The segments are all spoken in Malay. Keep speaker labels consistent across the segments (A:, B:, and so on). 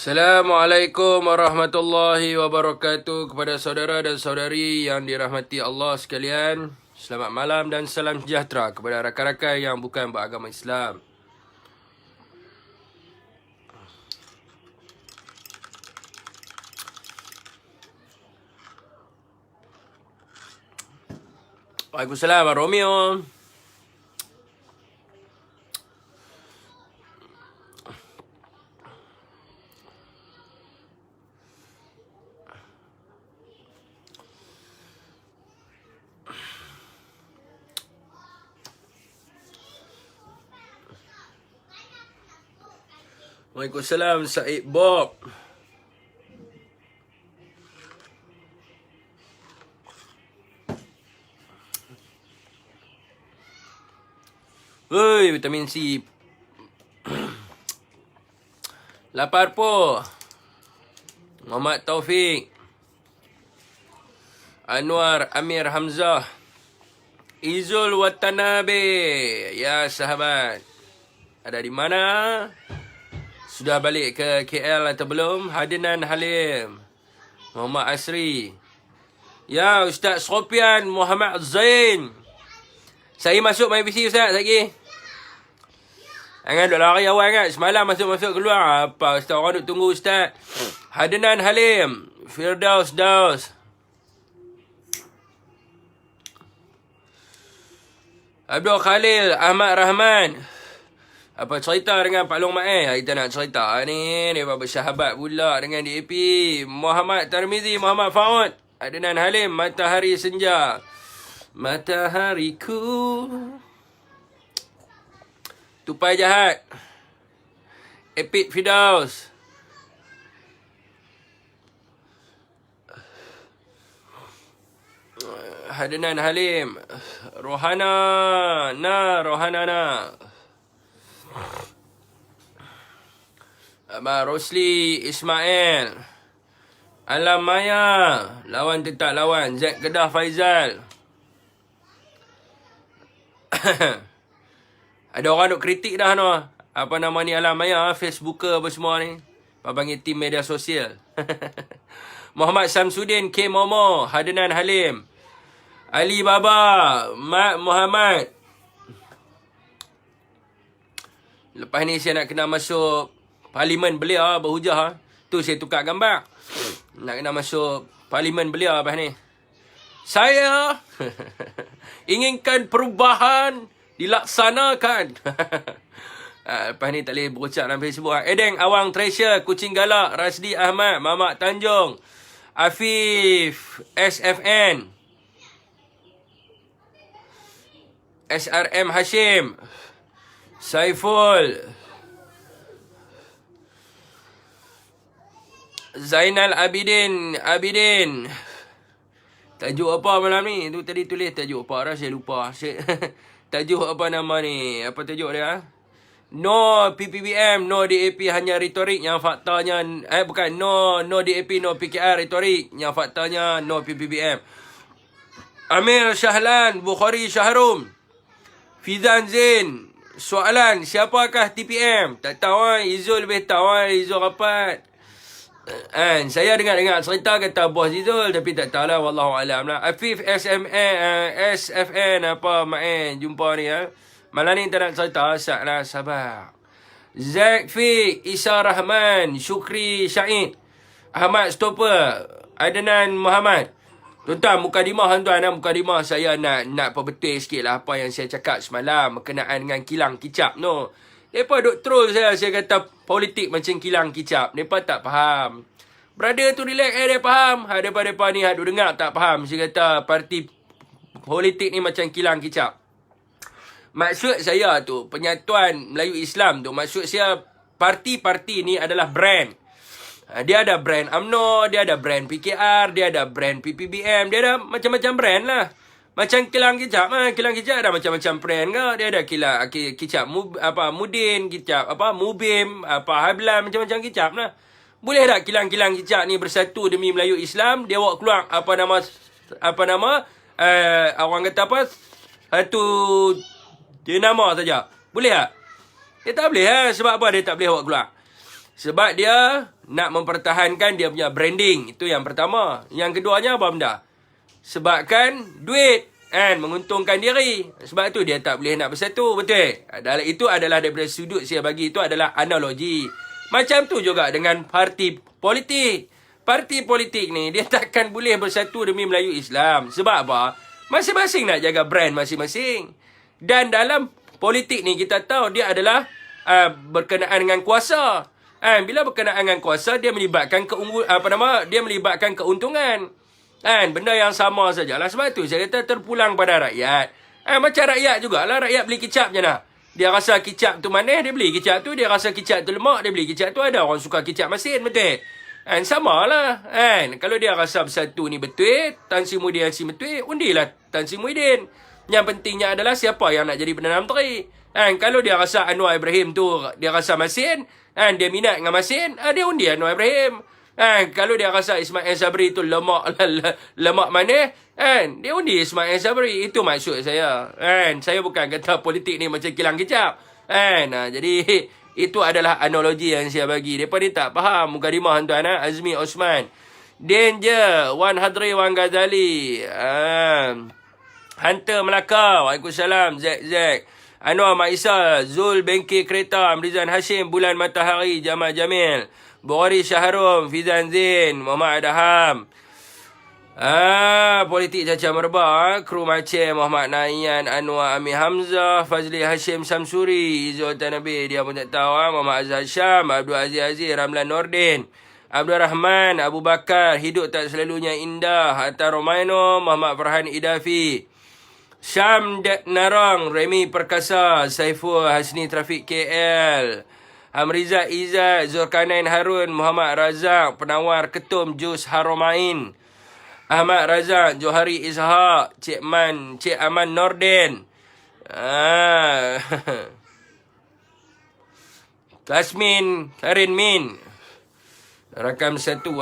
A: Assalamualaikum warahmatullahi wabarakatuh kepada saudara dan saudari yang dirahmati Allah sekalian. Selamat malam dan salam sejahtera kepada rakan-rakan yang bukan beragama Islam. Waalaikumsalam, Romeo. Waalaikumsalam, Said Bob. Hei, vitamin C. Lapar po. Muhammad Taufik. Anwar Amir Hamzah. Izul Watanabe. Ya sahabat. Ada di mana? Sudah balik ke KL atau belum? Hadinan Halim. Muhammad Asri. Ya, Ustaz Sofian Muhammad Zain. Saya masuk main PC Ustaz lagi. Jangan duduk lari awal kan. Semalam masuk-masuk keluar. Apa Ustaz orang duduk tunggu Ustaz. Hadinan Halim. Firdaus Daus. Abdul Khalil Ahmad Rahman. Apa cerita dengan Pak Long Mak kita nak cerita ni. Dia bersahabat pula dengan DAP. Muhammad Tarmizi, Muhammad Faud. Adnan Halim, Matahari Senja. Matahariku. Tupai Jahat. Epic Fidaus. Adnan Halim. Rohana. Rohana. Abang Rosli Ismail. Alam Maya. Lawan tetap lawan. Zack Kedah Faizal. Ada orang duk kritik dah no. Apa nama ni Alam Maya. Facebooker apa semua ni. Panggil tim media sosial. Muhammad Samsudin K. Momo. Hadinan Halim. Ali Baba. Mat Muhammad. Lepas ni saya nak kena masuk parlimen belia berhujah. Tu saya tukar gambar. Nak kena masuk parlimen belia lepas ni. Saya inginkan perubahan dilaksanakan. Lepas ni tak boleh berucap dalam Facebook. Edeng Awang Treasure, Kucing Galak, Rasdi Ahmad, Mamak Tanjung, Afif, SFN, SRM Hashim, Saiful, Zainal Abidin. Tajuk apa malam ni? Tu tadi tulis tajuk apa dah saya lupa. Tajuk apa nama ni? Apa tajuk dia? No PPBM, no DAP hanya retorik yang faktanya bukan no DAP, no PKR retorik yang faktanya no PPBM. Amir Shahlan, Bukhari Shahrum, Fizan Zain. Soalan, siapakah TPM? Tak tahu Izul lebih tahu Izul rapat. Saya dengar cerita kata bos Izul tapi tak tahulah wallahualam lah. Afif SFN apa main jumpa ni ya. Malam ni tak nak cerita asal lah sabar. Zack Fik, Isa Rahman, Syukri Syahid, Ahmad Stopper, Adnan Muhammad. Tuan-tuan, mukadimah tuan-tuan, mukadimah saya nak perbetul sikit lah apa yang saya cakap semalam berkenaan dengan kilang kicap no. Mereka duk troll saya kata politik macam kilang kicap. Mereka tak faham. Brother tu relax dia faham. Daripada ni duk dengar tak faham. Saya kata parti politik ni macam kilang kicap. Maksud saya tu, penyatuan Melayu Islam tu, maksud saya parti-parti ni adalah brand. Dia ada brand UMNO, dia ada brand PKR, dia ada brand PPBM, dia ada macam-macam brand lah. Macam kilang kicap kilang kicap ada macam-macam brand ke? Dia ada kicap Mudin, kicap Mubim, Hablan, macam-macam kicap lah. Boleh tak kilang-kilang kicap ni bersatu demi Melayu Islam? Dia buat keluar orang kata apa? Satu dia nama saja. Boleh tak? Dia tak boleh sebab apa dia tak boleh buat keluar? Sebab dia nak mempertahankan dia punya branding. Itu yang pertama. Yang keduanya apa benda? Sebabkan duit. Kan? Menguntungkan diri. Sebab tu dia tak boleh nak bersatu. Betul? Itu adalah daripada sudut saya bagi. Itu adalah analogi. Macam tu juga dengan parti politik. Parti politik ni dia takkan boleh bersatu demi Melayu Islam. Sebab apa? Masing-masing nak jaga brand masing-masing. Dan dalam politik ni kita tahu dia adalah berkenaan dengan kuasa. Bila berkenaan dengan kuasa, dia melibatkan dia melibatkan keuntungan. Benda yang sama sajalah. Sebab tu saya kata terpulang pada rakyat. Macam rakyat jugalah. Rakyat beli kicap je nak. Dia rasa kicap tu manis, dia beli kicap tu. Dia rasa kicap tu lemak, dia beli kicap tu. Ada orang suka kicap masin, betul? Sama lah. Kalau dia rasa bersatu ni betul, Tan Sri Muhyiddin betul, undilah Tan Sri Muhyiddin. Yang pentingnya adalah siapa yang nak jadi Perdana Menteri. Kalau dia rasa Anwar Ibrahim tu, dia rasa masin, dia minat dengan masin, dia undi Anwar Ibrahim. Kalau dia rasa Ismail Sabri tu lemak manis, dia undi Ismail Sabri. Itu maksud saya. Saya bukan kata politik ni macam kilang kicap. Jadi itu adalah analogi yang saya bagi. Mereka ni tak faham mukadimah tuan. Azmi Osman. Danger. Wan Hadri Wan Ghazali. Hunter Melaka. Waalaikumsalam. Zek. Anwar Maisa. Zul Bengki Kereta. Amrizan Hashim. Bulan Matahari. Jamal Jamil. Bukhari Syaharum. Fizan Zain. Muhammad Adham. Politik caca merbak. Kru Macam. Muhammad Naian. Anwar Amir Hamzah. Fazli Hashim Samsuri. Izzul Tanabi. Dia pun tak tahu. Muhammad Azhar Syam. Abdul Aziz. Ramlan Nordin. Abdul Rahman. Abu Bakar. Hidup tak selalunya indah. Hatta Romaino. Muhammad Farhan Idafi. Syam Dek Narang. Remy Perkasa. Saiful Hasni Trafik KL. Hamriza Izzat. Zulkarnain Harun. Muhammad Razak. Penawar Ketum Jus Haromain. Ahmad Razak. Johari Ishak. Cik Aman Nordin. Kasmin Karin Min. Rakam satu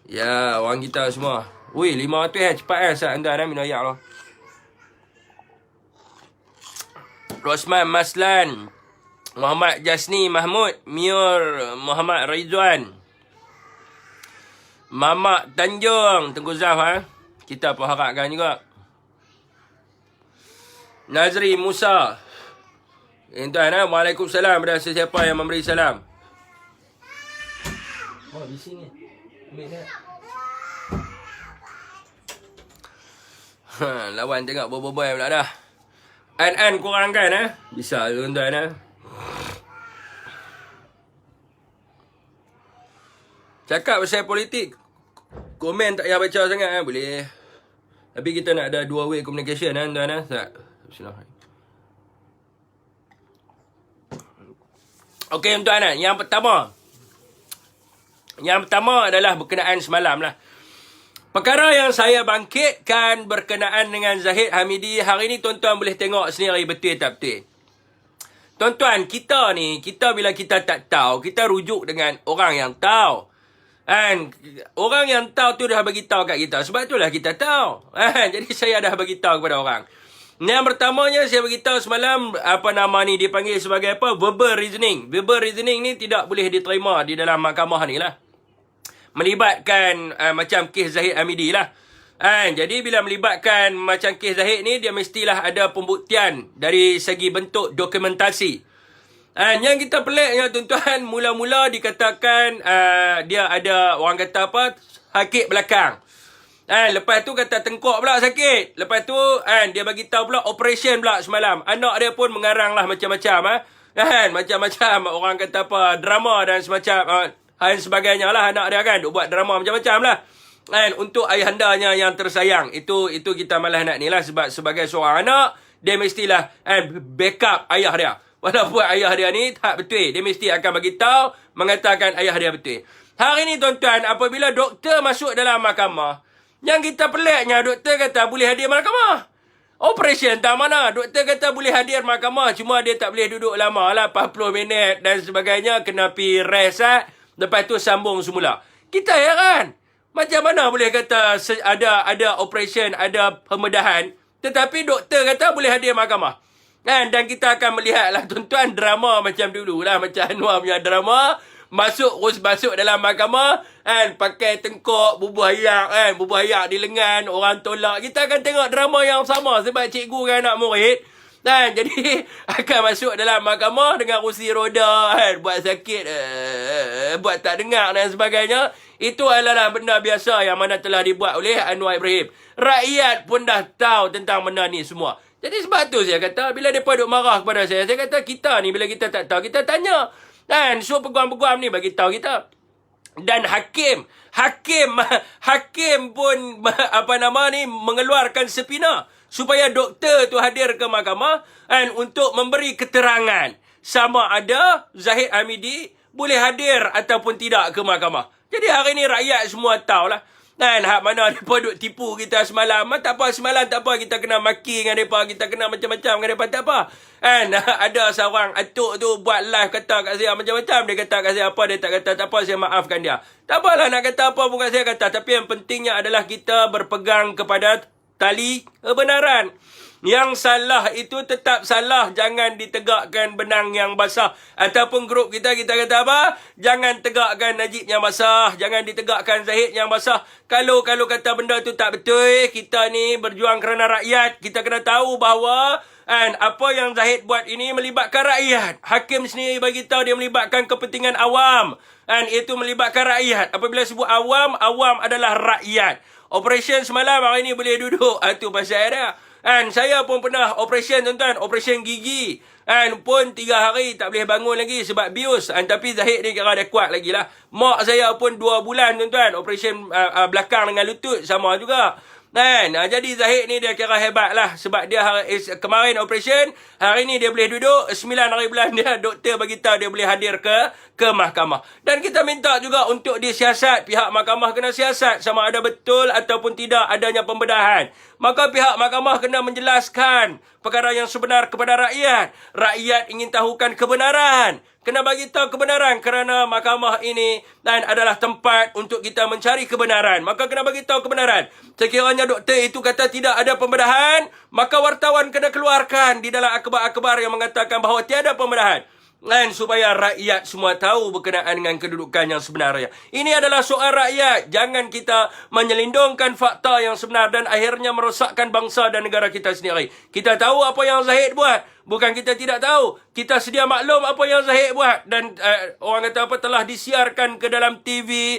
A: Ya, orang kita semua. Ui, 500 cepat saat anda minum ayak lah. Rosman Maslan. Muhammad Jasni Mahmud. Miur Muhammad Rizwan. Mamak Tanjung. Tengku Zaf kita pun harapkan juga. Nazri Musa. Tuan Waalaikumsalam kepada sesiapa yang memberi salam. Oh, bising ni. Ambil dia. Lawan tengok boboiboy pula dah. An kurang kan Bisa tuan-tuan Cakap pasal politik, komen tak payah baca sangat boleh. Tapi kita nak ada dua way communication tuan-tuan Tak. Bismillahirrahmanirrahim. Okey tuan-tuan, yang pertama adalah berkenaan semalam lah. Perkara yang saya bangkitkan berkenaan dengan Zahid Hamidi hari ni tuan-tuan boleh tengok sendiri betul tak betul. Tuan-tuan, kita bila kita tak tahu, kita rujuk dengan orang yang tahu. Orang yang tahu tu dah bagi tahu kat kita. Sebab itulah kita tahu. Jadi saya dah bagi tahu kepada orang. Yang pertamanya saya bagi tahu semalam dipanggil sebagai apa? Verbal reasoning. Verbal reasoning ni tidak boleh diterima di dalam mahkamah ni lah. Melibatkan macam kes Zahid Hamidi lah. Jadi bila melibatkan macam kes Zahid ni, dia mestilah ada pembuktian dari segi bentuk dokumentasi. Yang kita peliknya tuan-tuan, mula-mula dikatakan dia ada orang kata apa, sakit belakang. Lepas tu kata tengkok pula sakit. Lepas tu dia bagi tahu pula operation pula semalam. Anak dia pun mengarang lah macam-macam. Macam-macam orang kata apa, drama dan semacam dan sebagainya lah anak dia kan. Dia buat drama macam-macam lah. Untuk ayahandanya yang tersayang. Itu kita malah nak ni lah. Sebab sebagai seorang anak, dia mestilah backup ayah dia. Walaupun ayah dia ni tak betul, dia mesti akan bagi tahu, mengatakan ayah dia betul. Hari ni tuan-tuan, apabila doktor masuk dalam mahkamah, yang kita peliknya, doktor kata boleh hadir mahkamah. Operation tak mana. Doktor kata boleh hadir mahkamah, cuma dia tak boleh duduk lama lah, 40 minit dan sebagainya, kena pergi rest lepas tu sambung semula. Kita heran. Macam mana boleh kata ada operation, ada pembedahan, tetapi doktor kata boleh hadir mahkamah. Dan kita akan melihatlah tuan-tuan drama macam dulu lah. Macam Anwar punya drama. Masuk dalam mahkamah. Pakai tengkok, bubuh ayak. Bubuh ayak di lengan. Orang tolak. Kita akan tengok drama yang sama. Sebab cikgu dengan anak murid. Jadi akan masuk dalam mahkamah dengan kursi roda. Buat sakit. Buat tak dengar dan sebagainya. Itu adalah benda biasa yang mana telah dibuat oleh Anwar Ibrahim. Rakyat pun dah tahu tentang benda ni semua. Jadi sebab tu saya kata, bila mereka duk marah kepada saya kata kita ni bila kita tak tahu, kita tanya. So peguam-peguam ni bagi tahu kita. Dan hakim pun mengeluarkan sepina supaya doktor tu hadir ke mahkamah untuk memberi keterangan sama ada Zahid Hamidi boleh hadir ataupun tidak ke mahkamah. Jadi hari ni rakyat semua tahulah. Hak mana mereka duk tipu kita semalam. Tak apa, semalam tak apa. Kita kena maki dengan mereka. Kita kena macam-macam dengan mereka. Tak apa. Ada seorang atuk tu buat live kata kat saya macam-macam. Dia kata kat saya apa. Dia tak kata tak apa. Saya maafkan dia. Tak apalah nak kata apa pun kat saya kata. Tapi yang pentingnya adalah kita berpegang kepada tali kebenaran. Yang salah itu tetap salah. Jangan ditegakkan benang yang basah. Ataupun grup kita kata apa? Jangan tegakkan Najib yang basah. Jangan ditegakkan Zahid yang basah. Kalau kata benda tu tak betul, kita ni berjuang kerana rakyat. Kita kena tahu bahawa apa yang Zahid buat ini melibatkan rakyat. Hakim sendiri bagi tahu dia melibatkan kepentingan awam. Itu melibatkan rakyat. Apabila sebut awam, awam adalah rakyat. Operation semalam hari ni boleh duduk. Itu pasal dia. Saya pun pernah operation tuan-tuan. Operation gigi. Pun 3 hari tak boleh bangun lagi sebab bius. Tapi Zahid ni kira dia kuat lagi lah. Mak saya pun 2 bulan tuan-tuan. Operation belakang dengan lutut sama juga. Jadi Zahid ni dia kira hebat lah. Sebab dia kemarin operation. Hari ni dia boleh duduk. 9 hari bulan dia doktor bagi tahu dia boleh hadir ke mahkamah. Dan kita minta juga untuk disiasat. Pihak mahkamah kena siasat sama ada betul ataupun tidak adanya pembedahan. Maka pihak mahkamah kena menjelaskan perkara yang sebenar kepada rakyat. Rakyat ingin tahukan kebenaran. Kena bagi tahu kebenaran kerana mahkamah ini adalah tempat untuk kita mencari kebenaran. Maka kena bagi tahu kebenaran. Sekiranya doktor itu kata tidak ada pembedahan, maka wartawan kena keluarkan di dalam akhbar-akhbar yang mengatakan bahawa tiada pembedahan. Supaya rakyat semua tahu berkenaan dengan kedudukan yang sebenarnya. Ini adalah soal rakyat. Jangan kita menyelindungkan fakta yang sebenar dan akhirnya merosakkan bangsa dan negara kita sendiri. Kita tahu apa yang Zahid buat. Bukan kita tidak tahu. Kita sedia maklum apa yang Zahid buat. Dan orang kata apa telah disiarkan ke dalam TV.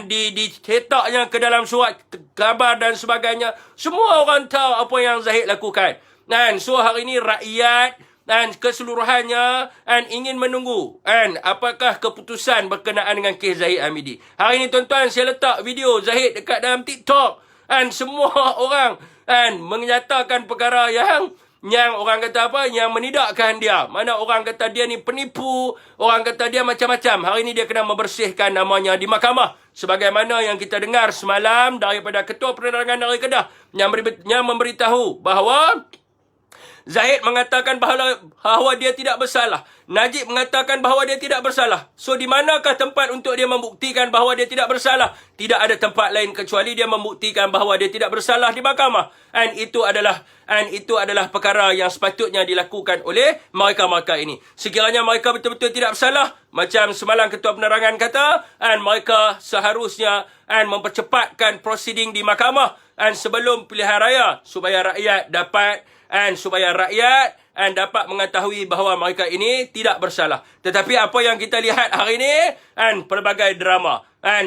A: Dicetaknya ke dalam surat kabar dan sebagainya. Semua orang tahu apa yang Zahid lakukan. So hari ini rakyat keseluruhannya ingin menunggu apakah keputusan berkenaan dengan kes Zahid Hamidi. Hari ini tuan-tuan saya letak video Zahid dekat dalam TikTok. Semua orang menyatakan perkara yang orang kata apa, yang menidakkan dia. Mana orang kata dia ni penipu, orang kata dia macam-macam. Hari ini dia kena membersihkan namanya di mahkamah. Sebagaimana yang kita dengar semalam daripada Ketua Penerangan Negeri Kedah yang memberitahu bahawa Zahid mengatakan bahawa dia tidak bersalah. Najib mengatakan bahawa dia tidak bersalah. So, di manakah tempat untuk dia membuktikan bahawa dia tidak bersalah? Tidak ada tempat lain kecuali dia membuktikan bahawa dia tidak bersalah di mahkamah. Itu adalah perkara yang sepatutnya dilakukan oleh mereka-mereka ini. Sekiranya mereka betul-betul tidak bersalah, macam semalam Ketua Penerangan kata, mereka seharusnya mempercepatkan prosiding di mahkamah sebelum pilihan raya supaya rakyat dapat dapat mengetahui bahawa mereka ini tidak bersalah. Tetapi apa yang kita lihat hari ini pelbagai drama.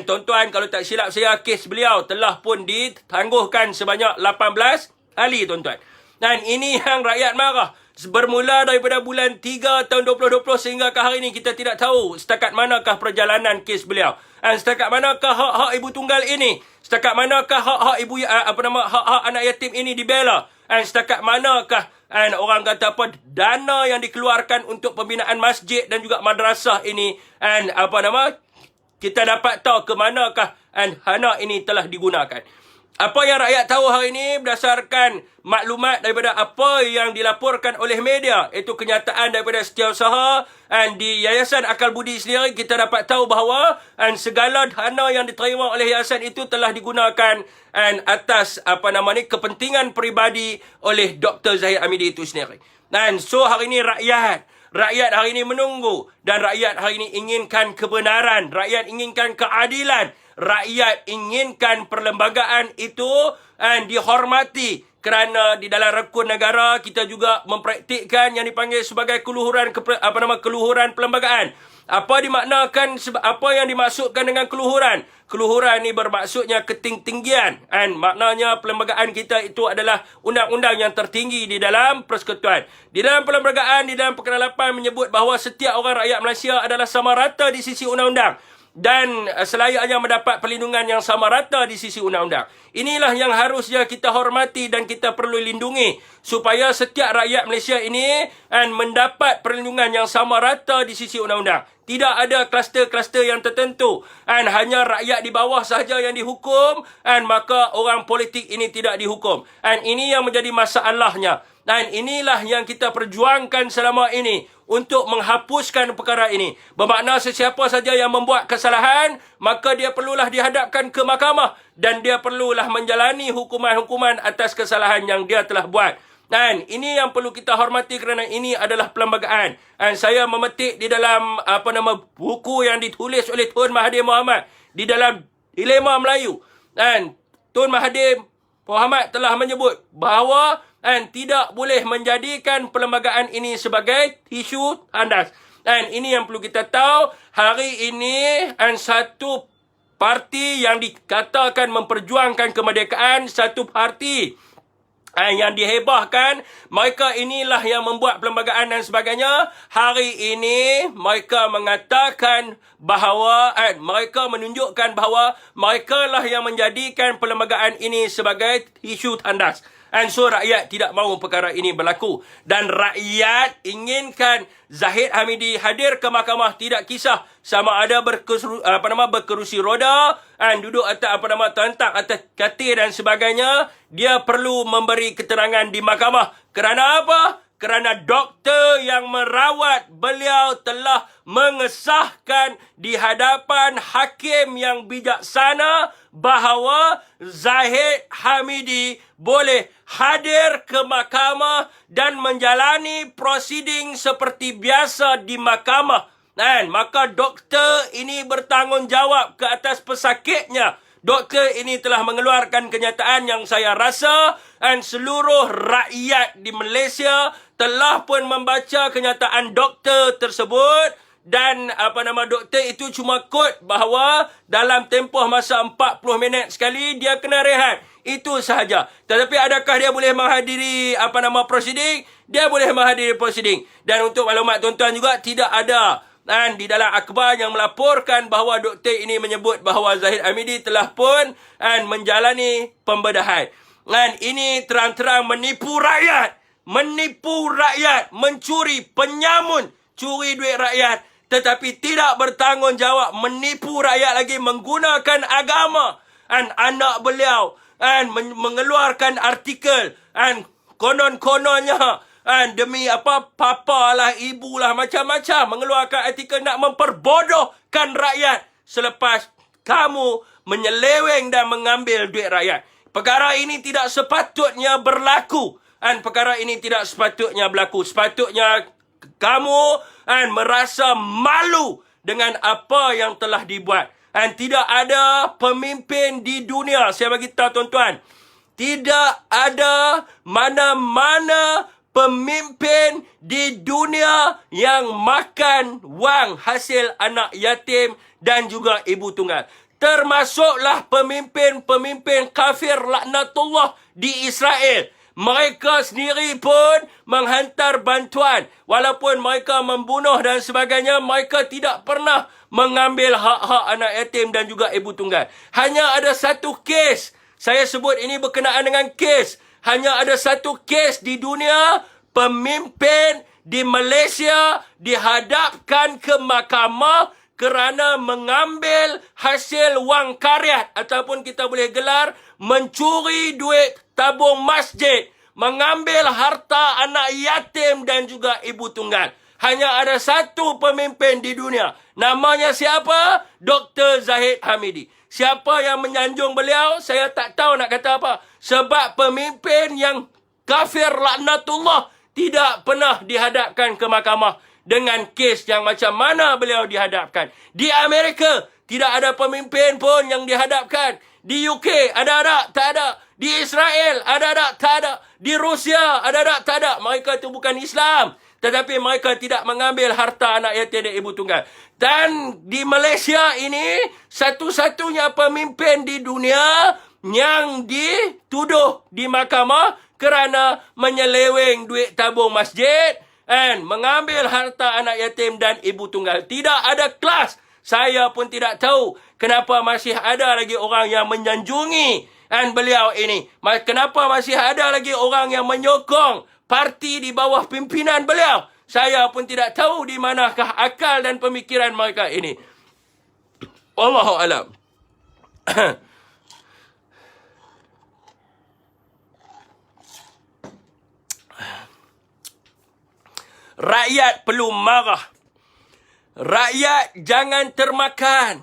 A: Tuan-tuan, kalau tak silap saya, kes beliau telah pun ditangguhkan sebanyak 18 kali tuan-tuan. Ini yang rakyat marah. Bermula daripada bulan 3 tahun 2020 sehingga ke hari ini kita tidak tahu setakat manakah perjalanan kes beliau. Setakat manakah hak-hak ibu tunggal ini? Setakat manakah hak-hak ibu hak-hak anak yatim ini dibela? Setakat manakah orang kata apa dana yang dikeluarkan untuk pembinaan masjid dan juga madrasah ini kita dapat tahu ke manakah dana ini telah digunakan. Apa yang rakyat tahu hari ini berdasarkan maklumat daripada apa yang dilaporkan oleh media, itu kenyataan daripada setiausaha di Yayasan Akal Budi sendiri, kita dapat tahu bahawa segala dana yang diterima oleh yayasan itu telah digunakan atas kepentingan peribadi oleh Dr. Zahid Hamidi itu sendiri. Dan so hari ini Rakyat hari ini menunggu. Dan rakyat hari ini inginkan kebenaran. Rakyat inginkan keadilan. Rakyat inginkan perlembagaan itu dihormati. Kerana di dalam rukun negara kita juga mempraktikkan yang dipanggil sebagai keluhuran perlembagaan. Apa yang dimaksudkan dengan keluhuran? Keluhuran ni bermaksudnya ketinggian. Maknanya perlembagaan kita itu adalah undang-undang yang tertinggi di dalam persekutuan. Di dalam perlembagaan, di dalam Perkara 8 menyebut bahawa setiap orang rakyat Malaysia adalah sama rata di sisi undang-undang. Dan selayaknya mendapat perlindungan yang sama rata di sisi undang-undang. Inilah yang harusnya kita hormati dan kita perlu lindungi. Supaya setiap rakyat Malaysia ini mendapat perlindungan yang sama rata di sisi undang-undang. Tidak ada kluster-kluster yang tertentu. Hanya rakyat di bawah sahaja yang dihukum. Maka orang politik ini tidak dihukum. Ini yang menjadi masalahnya. Dan inilah yang kita perjuangkan selama ini untuk menghapuskan perkara ini. Bermakna sesiapa saja yang membuat kesalahan, maka dia perlulah dihadapkan ke mahkamah dan dia perlulah menjalani hukuman-hukuman atas kesalahan yang dia telah buat. Dan ini yang perlu kita hormati kerana ini adalah perlembagaan. Dan saya memetik di dalam buku yang ditulis oleh Tun Mahathir Mohamad di dalam Dilema Melayu. Dan Tun Mahathir Mohamad telah menyebut bahawa tidak boleh menjadikan perlembagaan ini sebagai isu tandas. Dan ini yang perlu kita tahu. Hari ini satu parti yang dikatakan memperjuangkan kemerdekaan, satu parti yang dihebahkan, mereka inilah yang membuat perlembagaan dan sebagainya. Hari ini mereka mengatakan bahawa mereka menunjukkan bahawa mereka lah yang menjadikan perlembagaan ini sebagai isu tandas. So rakyat tidak mahu perkara ini berlaku. Dan rakyat inginkan Zahid Hamidi hadir ke mahkamah, tidak kisah sama ada berkerusi roda, duduk atas tentang atas katil dan sebagainya. Dia perlu memberi keterangan di mahkamah. Kerana apa? Kerana doktor yang merawat beliau telah mengesahkan di hadapan hakim yang bijaksana bahawa Zahid Hamidi boleh hadir ke mahkamah dan menjalani prosiding seperti biasa di mahkamah. Maka doktor ini bertanggungjawab ke atas pesakitnya. Doktor ini telah mengeluarkan kenyataan yang saya rasa seluruh rakyat di Malaysia telah pun membaca kenyataan doktor tersebut. Dan doktor itu cuma kod bahawa dalam tempoh masa 40 minit sekali dia kena rehat. Itu sahaja. Tetapi adakah dia boleh menghadiri prosiding? Dia boleh menghadiri prosiding. Dan untuk maklumat tuan-tuan juga, tidak ada di dalam akhbar yang melaporkan bahawa doktor ini menyebut bahawa Zahid Hamidi telah pun menjalani pembedahan. Ini terang-terang menipu rakyat. Mencuri, penyamun, curi duit rakyat. Tetapi tidak bertanggungjawab, menipu rakyat lagi, menggunakan agama. Anak beliau mengeluarkan artikel konon-kononnya demi papa lah, ibu lah, macam-macam, mengeluarkan artikel nak memperbodohkan rakyat selepas kamu menyeleweng dan mengambil duit rakyat. Perkara ini tidak sepatutnya berlaku. Sepatutnya kamu merasa malu dengan apa yang telah dibuat. Tidak ada pemimpin di dunia, saya bagi tahu tuan-tuan, tidak ada mana-mana pemimpin di dunia yang makan wang hasil anak yatim dan juga ibu tunggal. Termasuklah pemimpin-pemimpin kafir laknatullah di Israel. Mereka sendiri pun menghantar bantuan. Walaupun mereka membunuh dan sebagainya, mereka tidak pernah mengambil hak-hak anak yatim dan juga ibu tunggal. Hanya ada satu kes. Saya sebut ini berkenaan dengan kes. Hanya ada satu kes di dunia, pemimpin di Malaysia dihadapkan ke mahkamah kerana mengambil hasil wang karyat, ataupun kita boleh gelar mencuri duit tabung masjid, mengambil harta anak yatim dan juga ibu tunggal. Hanya ada satu pemimpin di dunia. Namanya siapa? Dr. Zahid Hamidi. Siapa yang menyanjung beliau? Saya tak tahu nak kata apa. Sebab pemimpin yang kafir laknatullah tidak pernah dihadapkan ke mahkamah dengan kes yang macam mana beliau dihadapkan. Di Amerika, tidak ada pemimpin pun yang dihadapkan. Di UK, ada tak? Tak ada. Di Israel, ada tak? Tak ada. Di Rusia, ada tak? Tak ada. Mereka itu bukan Islam. Tetapi mereka tidak mengambil harta anak yatim dan ibu tunggal. Dan di Malaysia ini, satu-satunya pemimpin di dunia yang dituduh di mahkamah kerana menyeleweng duit tabung masjid dan mengambil harta anak yatim dan ibu tunggal. Tidak ada kelas. Saya pun tidak tahu kenapa masih ada lagi orang yang menyanjungi beliau ini. Kenapa masih ada lagi orang yang menyokong parti di bawah pimpinan beliau. Saya pun tidak tahu di manakah akal dan pemikiran mereka ini. Wallahu alam. Rakyat perlu marah. Rakyat jangan termakan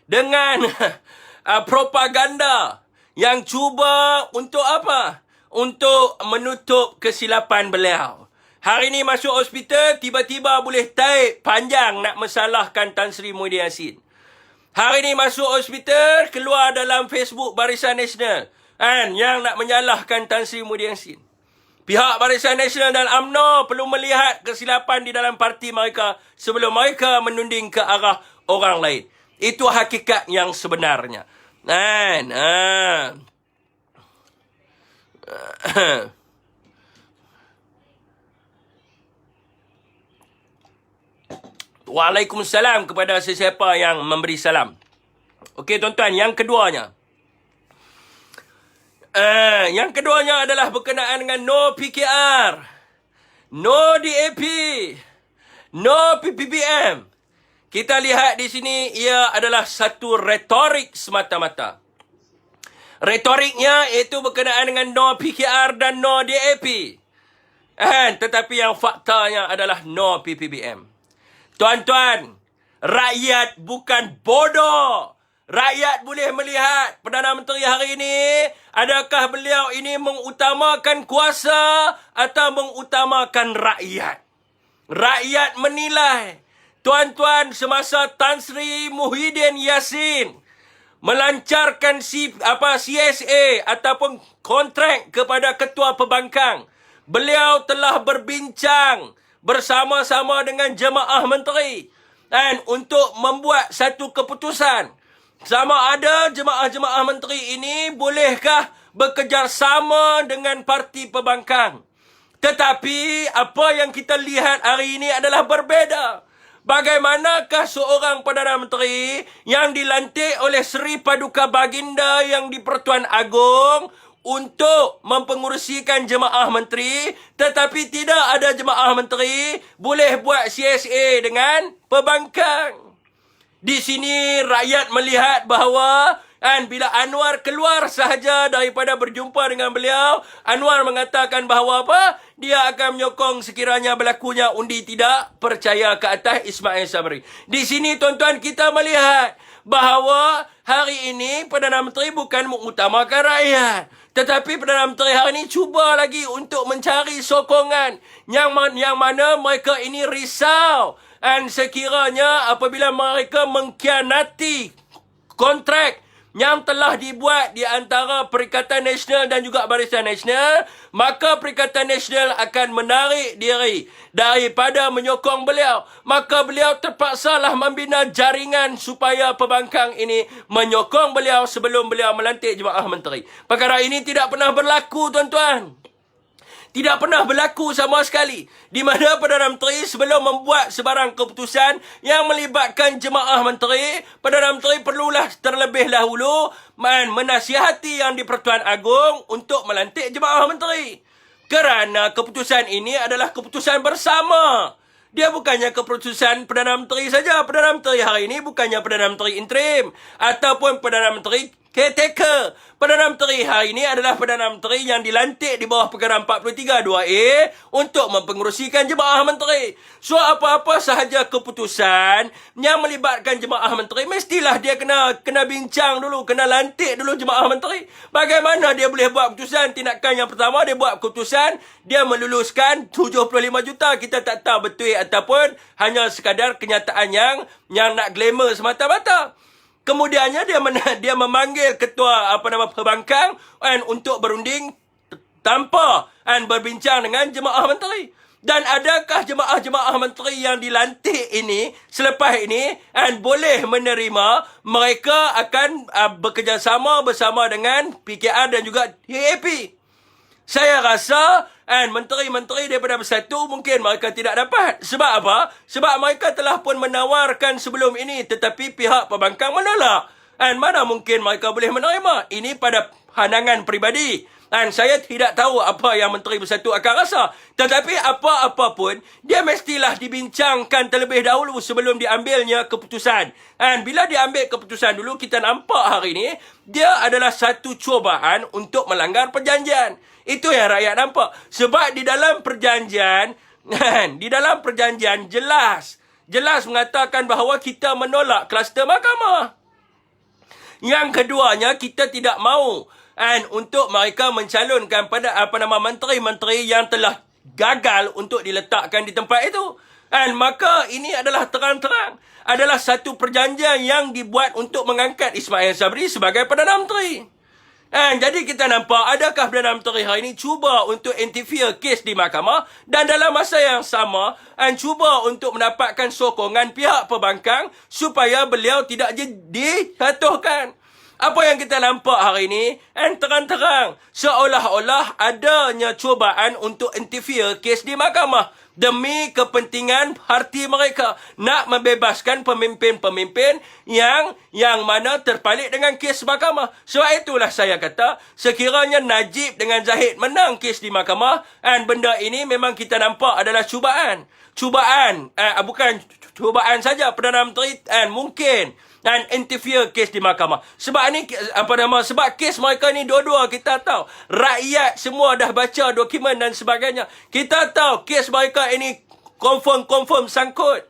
A: dengan propaganda yang cuba untuk apa? Untuk menutup kesilapan beliau. Hari ini masuk hospital, tiba-tiba boleh taik panjang nak mesalahkan Tan Sri Muhyiddin Yassin. Hari ini masuk hospital, keluar dalam Facebook Barisan Nasional yang nak menyalahkan Tan Sri Muhyiddin Yassin. Pihak Barisan Nasional dan UMNO perlu melihat kesilapan di dalam parti mereka sebelum mereka menunding ke arah orang lain. Itu hakikat yang sebenarnya. Waalaikumsalam kepada sesiapa yang memberi salam. Okey tuan-tuan, yang keduanya. Yang keduanya adalah berkenaan dengan no PKR, no DAP, no PPBM. Kita lihat di sini, ia adalah satu retorik semata-mata. Retoriknya itu berkenaan dengan no PKR dan no DAP. Tetapi yang faktanya adalah no PPBM. Tuan-tuan, rakyat bukan bodoh. Rakyat boleh melihat Perdana Menteri hari ini, adakah beliau ini mengutamakan kuasa atau mengutamakan rakyat. Rakyat menilai. Tuan-tuan, semasa Tan Sri Muhyiddin Yassin melancarkan CSA ataupun kontrak kepada ketua perbankang, beliau telah berbincang bersama-sama dengan jemaah menteri untuk membuat satu keputusan. Sama ada jemaah-jemaah menteri ini bolehkah bekerjasama dengan parti perbankang. Tetapi apa yang kita lihat hari ini adalah berbeza. Bagaimanakah seorang Perdana Menteri yang dilantik oleh Seri Paduka Baginda yang di-Pertuan Agong untuk mempengurusikan jemaah menteri, tetapi tidak ada jemaah menteri boleh buat CSA dengan perbankang. Di sini rakyat melihat bahawa bila Anwar keluar sahaja daripada berjumpa dengan beliau, Anwar mengatakan bahawa apa? Dia akan menyokong sekiranya berlakunya undi tidak percaya ke atas Ismail Sabri. Di sini tuan-tuan kita melihat bahawa hari ini Perdana Menteri bukan mengutamakan rakyat. Tetapi Perdana Menteri hari ini cuba lagi untuk mencari sokongan yang mana mereka ini risau. Dan sekiranya apabila mereka mengkhianati kontrak yang telah dibuat di antara Perikatan Nasional dan juga Barisan Nasional, maka Perikatan Nasional akan menarik diri daripada menyokong beliau. Maka beliau terpaksalah membina jaringan supaya perbankang ini menyokong beliau sebelum beliau melantik jemaah menteri. Perkara ini tidak pernah berlaku, tuan-tuan. Tidak pernah berlaku sama sekali. Di mana Perdana Menteri sebelum membuat sebarang keputusan yang melibatkan jemaah menteri, Perdana Menteri perlulah terlebih dahulu menasihati yang di-Pertuan Agong untuk melantik jemaah menteri. Kerana keputusan ini adalah keputusan bersama. Dia bukannya keputusan Perdana Menteri saja. Perdana Menteri hari ini bukannya Perdana Menteri interim ataupun Perdana Menteri Caretaker. Perdana Menteri hari ini adalah Perdana Menteri yang dilantik di bawah Perkara 43 2A untuk mempengerusikan jemaah menteri. So, apa-apa sahaja keputusan yang melibatkan jemaah menteri, mestilah dia kena bincang dulu, kena lantik dulu jemaah menteri. Bagaimana dia boleh buat keputusan? Tindakan yang pertama, dia buat keputusan, dia meluluskan 75 juta. Kita tak tahu betul ataupun hanya sekadar kenyataan yang nak glamour semata-mata. Kemudiannya dia memanggil ketua perbankang untuk berunding tanpa berbincang dengan jemaah menteri. Dan adakah jemaah menteri yang dilantik ini selepas ini boleh menerima mereka akan bekerjasama bersama dengan PKR dan juga DAP? Saya rasa menteri-menteri daripada Bersatu mungkin mereka tidak dapat. Sebab apa? Sebab mereka telah pun menawarkan sebelum ini tetapi pihak perbankang menolak. Mana mungkin mereka boleh menerima? Ini pada pandangan peribadi. Saya tidak tahu apa yang Menteri Bersatu akan rasa. Tetapi apa-apa pun, dia mestilah dibincangkan terlebih dahulu sebelum diambilnya keputusan. Bila diambil keputusan dulu, kita nampak hari ini, dia adalah satu cubaan untuk melanggar perjanjian. Itu yang rakyat nampak. Sebab di dalam perjanjian, jelas mengatakan bahawa kita menolak kluster mahkamah. Yang keduanya, kita tidak mahu untuk mereka mencalonkan pada menteri-menteri yang telah gagal untuk diletakkan di tempat itu. Maka ini adalah terang-terang adalah satu perjanjian yang dibuat untuk mengangkat Ismail Sabri sebagai Perdana Menteri. Jadi kita nampak adakah Perdana Menteri hari ini cuba untuk interfere kes di mahkamah dan dalam masa yang sama cuba untuk mendapatkan sokongan pihak perbankang supaya beliau tidak dijatuhkan. Apa yang kita nampak hari ini terang-terang seolah-olah adanya cubaan untuk interfere kes di mahkamah demi kepentingan parti mereka nak membebaskan pemimpin-pemimpin yang mana terpalit dengan kes mahkamah. Sebab itulah saya kata sekiranya Najib dengan Zahid menang kes di mahkamah benda ini memang kita nampak adalah cubaan. Bukan cubaan saja Perdana Menteri mungkin interfere kes di mahkamah. Sebab kes mereka ni dua-dua kita tahu. Rakyat semua dah baca dokumen dan sebagainya. Kita tahu kes mereka ini confirm sangkut.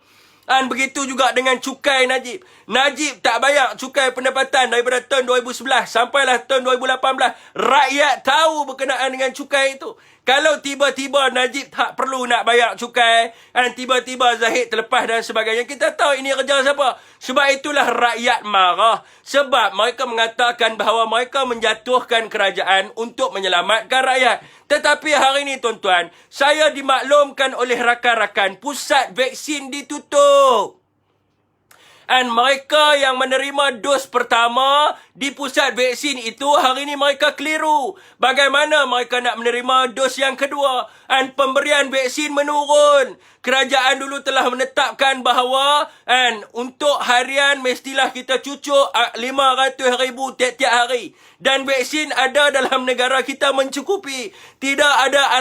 A: Begitu juga dengan cukai Najib. Najib tak bayar cukai pendapatan daripada tahun 2011 sampailah tahun 2018. Rakyat tahu berkenaan dengan cukai itu. Kalau tiba-tiba Najib tak perlu nak bayar cukai tiba-tiba Zahid terlepas dan sebagainya, kita tahu ini kerja siapa. Sebab itulah rakyat marah. Sebab mereka mengatakan bahawa mereka menjatuhkan kerajaan untuk menyelamatkan rakyat. Tetapi hari ini tuan-tuan, saya dimaklumkan oleh rakan-rakan pusat vaksin ditutup. Mereka yang menerima dos pertama di pusat vaksin itu hari ini mereka keliru. Bagaimana mereka nak menerima dos yang kedua? Pemberian vaksin menurun. Kerajaan dulu telah menetapkan bahawa untuk harian mestilah kita cucuk 500,000 tiap-tiap hari. Dan vaksin ada dalam negara kita mencukupi. Tidak ada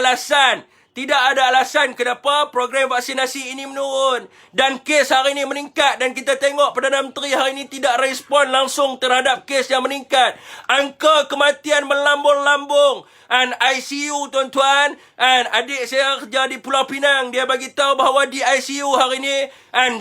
A: alasan kenapa program vaksinasi ini menurun. Dan kes hari ini meningkat. Dan kita tengok Perdana Menteri hari ini tidak respon langsung terhadap kes yang meningkat. Angka kematian melambung-lambung. ICU tuan-tuan. Adik saya kerja di Pulau Pinang. Dia bagi tahu bahawa di ICU hari ini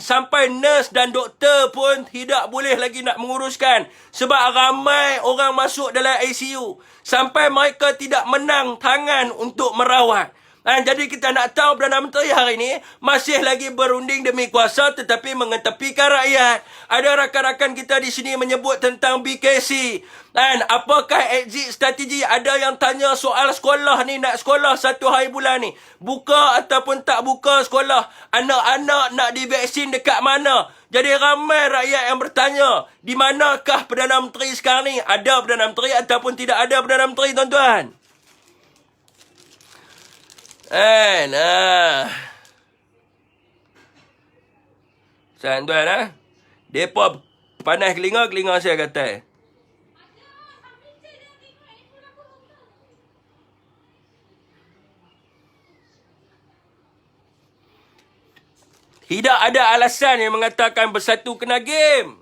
A: sampai nurse dan doktor pun tidak boleh lagi nak menguruskan. Sebab ramai orang masuk dalam ICU. Sampai mereka tidak menang tangan untuk merawat. Jadi kita nak tahu Perdana Menteri hari ini masih lagi berunding demi kuasa tetapi mengetepikan rakyat. Ada rakan-rakan kita di sini menyebut tentang BKC. Apakah exit strategi? Ada yang tanya soal sekolah ni, nak sekolah 1 hari bulan ni. Buka ataupun tak buka sekolah. Anak-anak nak divaksin dekat mana? Jadi ramai rakyat yang bertanya, di manakah Perdana Menteri sekarang ni? Ada Perdana Menteri ataupun tidak ada Perdana Menteri tuan-tuan? Tuan-tuan depa panas kelinga saya kata. Tidak ada alasan yang mengatakan Bersatu kena game.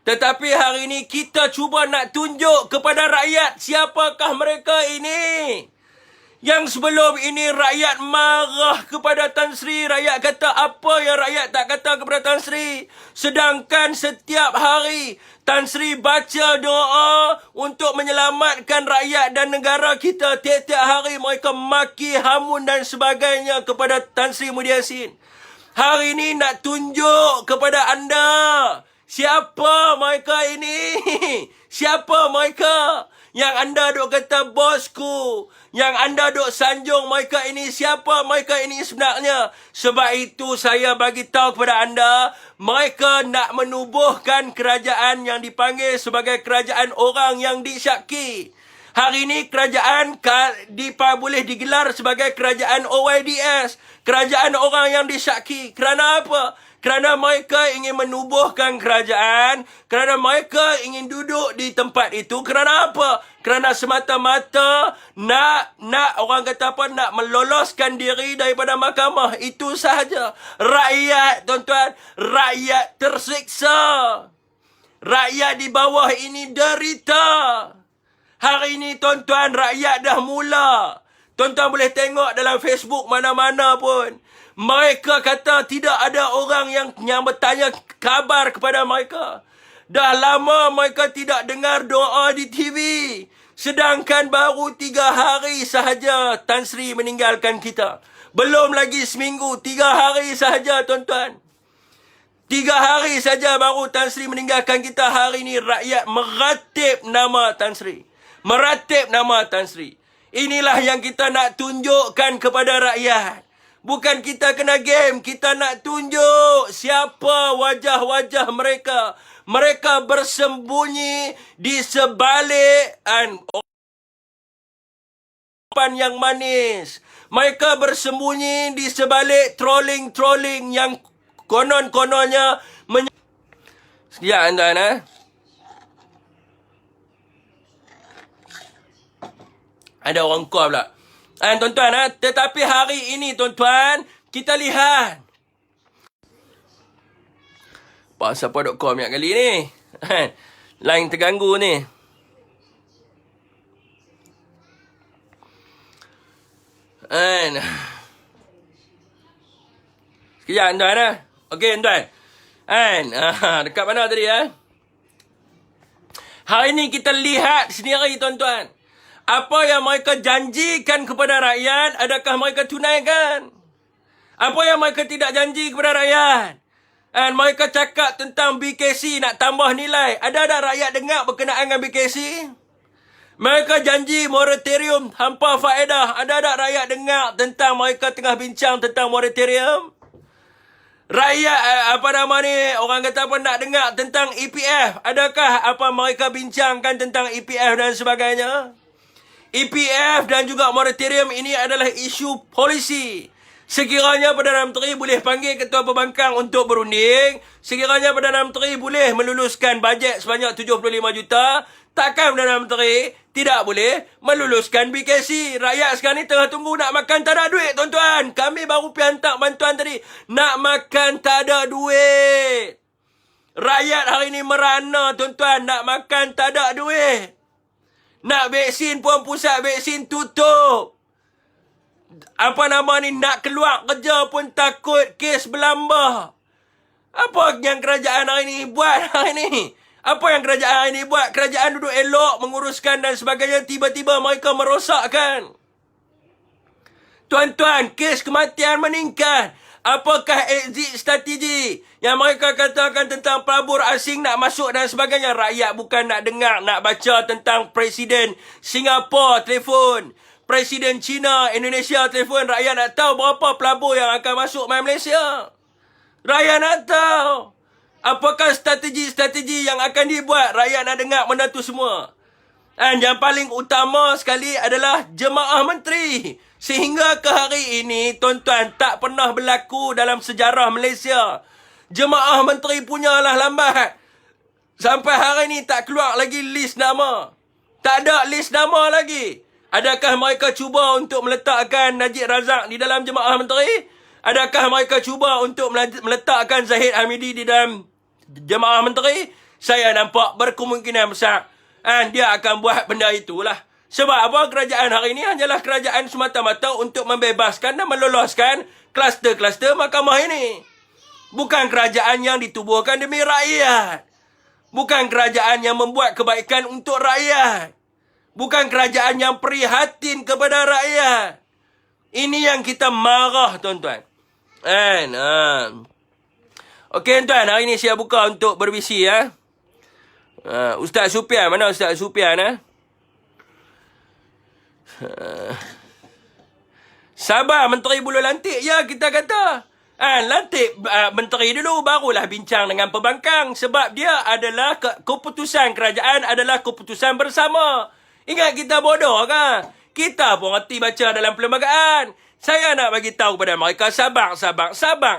A: Tetapi hari ini kita cuba nak tunjuk kepada rakyat siapakah mereka ini. Yang sebelum ini rakyat marah kepada Tan Sri. Rakyat kata apa yang rakyat tak kata kepada Tan Sri. Sedangkan setiap hari Tan Sri baca doa untuk menyelamatkan rakyat dan negara kita. Tiap-tiap hari mereka maki, hamun dan sebagainya kepada Tan Sri Muhyiddin Yassin. Hari ini nak tunjuk kepada anda siapa mereka ini. Siapa mereka yang anda duk kata bosku, yang anda duk sanjung mereka ini. Siapa mereka ini sebenarnya? Sebab itu saya bagi tahu kepada anda, mereka nak menubuhkan kerajaan yang dipanggil sebagai kerajaan orang yang disyaki. Hari ini kerajaan boleh digelar sebagai kerajaan OYDS, kerajaan orang yang disyaki. Kerana apa? Kerana mereka ingin menubuhkan kerajaan, kerana mereka ingin duduk di tempat itu. Kerana apa? Kerana semata-mata nak orang kata apa, nak meloloskan diri daripada mahkamah. Itu sahaja. Rakyat, tuan-tuan, rakyat tersiksa. Rakyat di bawah ini derita. Hari ini, tuan-tuan, rakyat dah mula. Tuan-tuan boleh tengok dalam Facebook mana-mana pun. Mereka kata tidak ada orang yang bertanya kabar kepada mereka. Dah lama mereka tidak dengar doa di TV. Sedangkan baru 3 hari sahaja Tan Sri meninggalkan kita. Belum lagi seminggu, 3 hari sahaja, tuan-tuan. 3 hari saja baru Tan Sri meninggalkan kita. Hari ini rakyat meratip nama Tan Sri. Meratip nama Tan Sri. Inilah yang kita nak tunjukkan kepada rakyat. Bukan kita kena game. Kita nak tunjuk siapa wajah-wajah mereka. Mereka bersembunyi di sebalik ucapan yang manis. Mereka bersembunyi di sebalik trolling-trolling yang konon-kononnya Sekejap, tuan-tuan. Ada orang call pula. Tuan-tuan, tetapi hari ini, tuan-tuan, kita lihat. Pak, siapa duk call banyak kali ni? Line terganggu ni. Sekejap, tuan-tuan. Okey, tuan. Dekat mana tadi, Hari ini kita lihat sendiri, tuan-tuan. Apa yang mereka janjikan kepada rakyat, adakah mereka tunaikan? Apa yang mereka tidak janji kepada rakyat? Mereka cakap tentang BKC nak tambah nilai. Ada tak rakyat dengar berkenaan dengan BKC? Mereka janji moratorium hampa faedah. Ada tak rakyat dengar tentang mereka tengah bincang tentang moratorium? Rakyat, orang kata apa, nak dengar tentang EPF. Adakah apa mereka bincangkan tentang EPF dan sebagainya? EPF dan juga moratorium ini adalah isu polisi. Sekiranya Perdana Menteri boleh panggil Ketua Perbankan untuk berunding, sekiranya Perdana Menteri boleh meluluskan bajet sebanyak 75 juta, takkan Perdana Menteri tidak boleh meluluskan BKC. Rakyat sekarang ni tengah tunggu nak makan tak ada duit, tuan-tuan. Kami baru pergi hantar bantuan tadi. Nak makan tak ada duit. Rakyat hari ni merana, tuan-tuan. Nak makan tak ada duit. Nak vaksin pun pusat vaksin tutup. Nak keluar kerja pun takut kes berlambak. Apa yang kerajaan hari ni buat hari ni? Apa yang kerajaan hari ni buat? Kerajaan duduk elok menguruskan dan sebagainya. Tiba-tiba mereka merosakkan. Tuan-tuan, kes kematian meningkat. Apakah exit strategi yang mereka katakan tentang pelabur asing nak masuk dan sebagainya? Rakyat bukan nak dengar, nak baca tentang Presiden Singapura telefon, Presiden China, Indonesia telefon. Rakyat nak tahu berapa pelabur yang akan masuk main Malaysia. Rakyat nak tahu. Apakah strategi-strategi yang akan dibuat? Rakyat nak dengar benda tu semua. Dan yang paling utama sekali adalah jemaah menteri. Sehingga ke hari ini, tuan-tuan, tak pernah berlaku dalam sejarah Malaysia. Jemaah menteri punyalah lambat. Sampai hari ini tak keluar lagi list nama. Tak ada list nama lagi. Adakah mereka cuba untuk meletakkan Najib Razak di dalam jemaah menteri? Adakah mereka cuba untuk meletakkan Zahid Hamidi di dalam jemaah menteri, saya nampak berkemungkinan besar dia akan buat benda itulah. Sebab apa? Kerajaan hari ini hanyalah kerajaan semata-mata untuk membebaskan dan meloloskan kluster-kluster mahkamah ini. Bukan kerajaan yang ditubuhkan demi rakyat. Bukan kerajaan yang membuat kebaikan untuk rakyat. Bukan kerajaan yang prihatin kepada rakyat. Ini yang kita marah, tuan-tuan. Okey, tuan, hari ni saya buka untuk berbisi, ya. Ustaz Supian, mana Ustaz Supian, Sabar, Menteri Bulu Lantik, ya, kita kata. Lantik menteri dulu, barulah bincang dengan pembangkang. Sebab dia adalah keputusan kerajaan adalah keputusan bersama. Ingat kita bodoh kan? Kita pun reti baca dalam perlembagaan. Saya nak bagi tahu kepada mereka, sabar.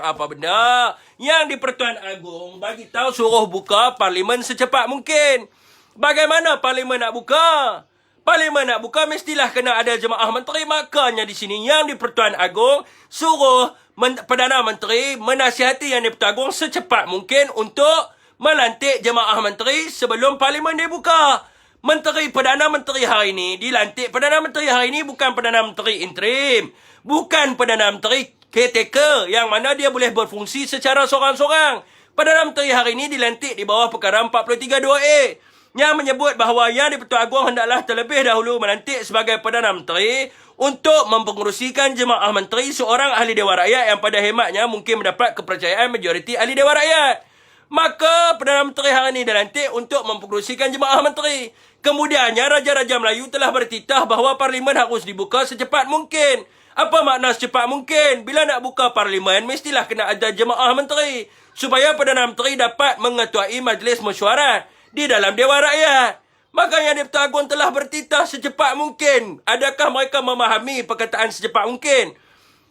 A: Apa benda? Yang di Pertuan Agong bagi tahu suruh buka parlimen secepat mungkin. Bagaimana parlimen nak buka? Parlimen nak buka mestilah kena ada jemaah menteri. Makanya di sini yang di Pertuan Agong suruh Perdana Menteri menasihati yang di Pertuan Agong secepat mungkin untuk melantik jemaah menteri sebelum parlimen dibuka. Perdana Menteri hari ini dilantik. Perdana Menteri hari ini bukan Perdana Menteri interim. Bukan Perdana Menteri caretaker yang mana dia boleh berfungsi secara sorang-sorang. Perdana Menteri hari ini dilantik di bawah perkara 432A yang menyebut bahawa Yang di-Pertuan Agong hendaklah terlebih dahulu melantik sebagai Perdana Menteri untuk mempengerusikan jemaah menteri seorang ahli Dewan Rakyat yang pada hematnya mungkin mendapat kepercayaan majoriti ahli Dewan Rakyat. Maka Perdana Menteri hari ini dilantik untuk mempengerusikan jemaah menteri. Kemudiannya Raja-Raja Melayu telah bertitah bahawa parlimen harus dibuka secepat mungkin. Apa makna secepat mungkin? Bila nak buka parlimen, mestilah kena ada jemaah menteri supaya Perdana Menteri dapat mengetuai majlis mesyuarat di dalam Dewan Rakyat. Maka Yang di-Pertuan Agong telah bertitah secepat mungkin. Adakah mereka memahami perkataan secepat mungkin?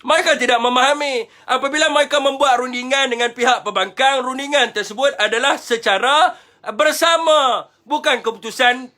A: Mereka tidak memahami. Apabila mereka membuat rundingan dengan pihak pembangkang, rundingan tersebut adalah secara bersama. Bukan keputusan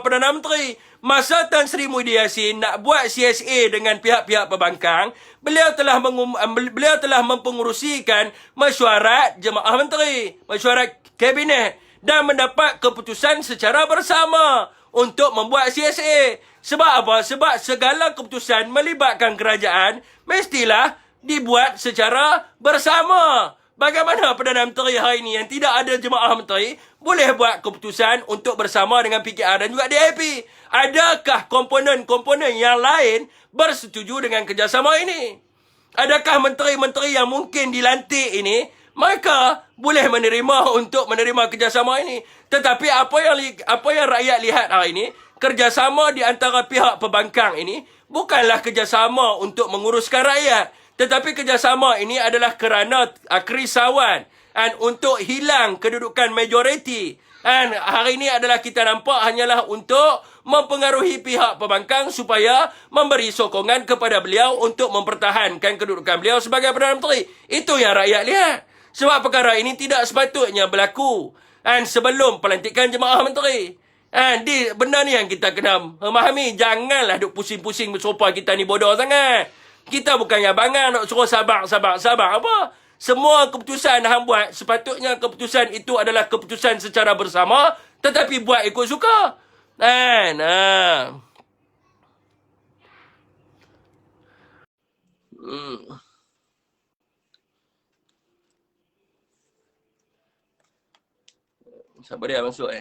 A: Perdana Menteri. Masa Tan Sri Muhyiddin Yassin nak buat CSA dengan pihak-pihak pembangkang, beliau telah mempengerusikan mesyuarat jemaah menteri, mesyuarat kabinet dan mendapat keputusan secara bersama untuk membuat CSA. Sebab apa? Sebab segala keputusan melibatkan kerajaan mestilah dibuat secara bersama. Bagaimana Perdana Menteri hari ini yang tidak ada jemaah menteri boleh buat keputusan untuk bersama dengan PKR dan juga DAP? Adakah komponen-komponen yang lain bersetuju dengan kerjasama ini? Adakah menteri-menteri yang mungkin dilantik ini mereka boleh menerima untuk menerima kerjasama ini? Tetapi apa yang rakyat lihat hari ini, kerjasama di antara pihak pembangkang ini bukanlah kerjasama untuk menguruskan rakyat. Tetapi kerjasama ini adalah kerana kerisauan dan untuk hilang kedudukan majoriti. Dan hari ini adalah kita nampak hanyalah untuk mempengaruhi pihak pembangkang supaya memberi sokongan kepada beliau untuk mempertahankan kedudukan beliau sebagai Perdana Menteri. Itu yang rakyat lihat. Sebab perkara ini tidak sepatutnya berlaku. Dan sebelum pelantikan jemaah menteri. Benda ni yang kita kena memahami. Janganlah duk pusing-pusing bersopa kita ni bodoh sangat. Kita bukannya abangan nak suruh sabar. Apa? Semua keputusan hang buat, sepatutnya keputusan itu adalah keputusan secara bersama, tetapi buat ikut suka. Siapa dia masuk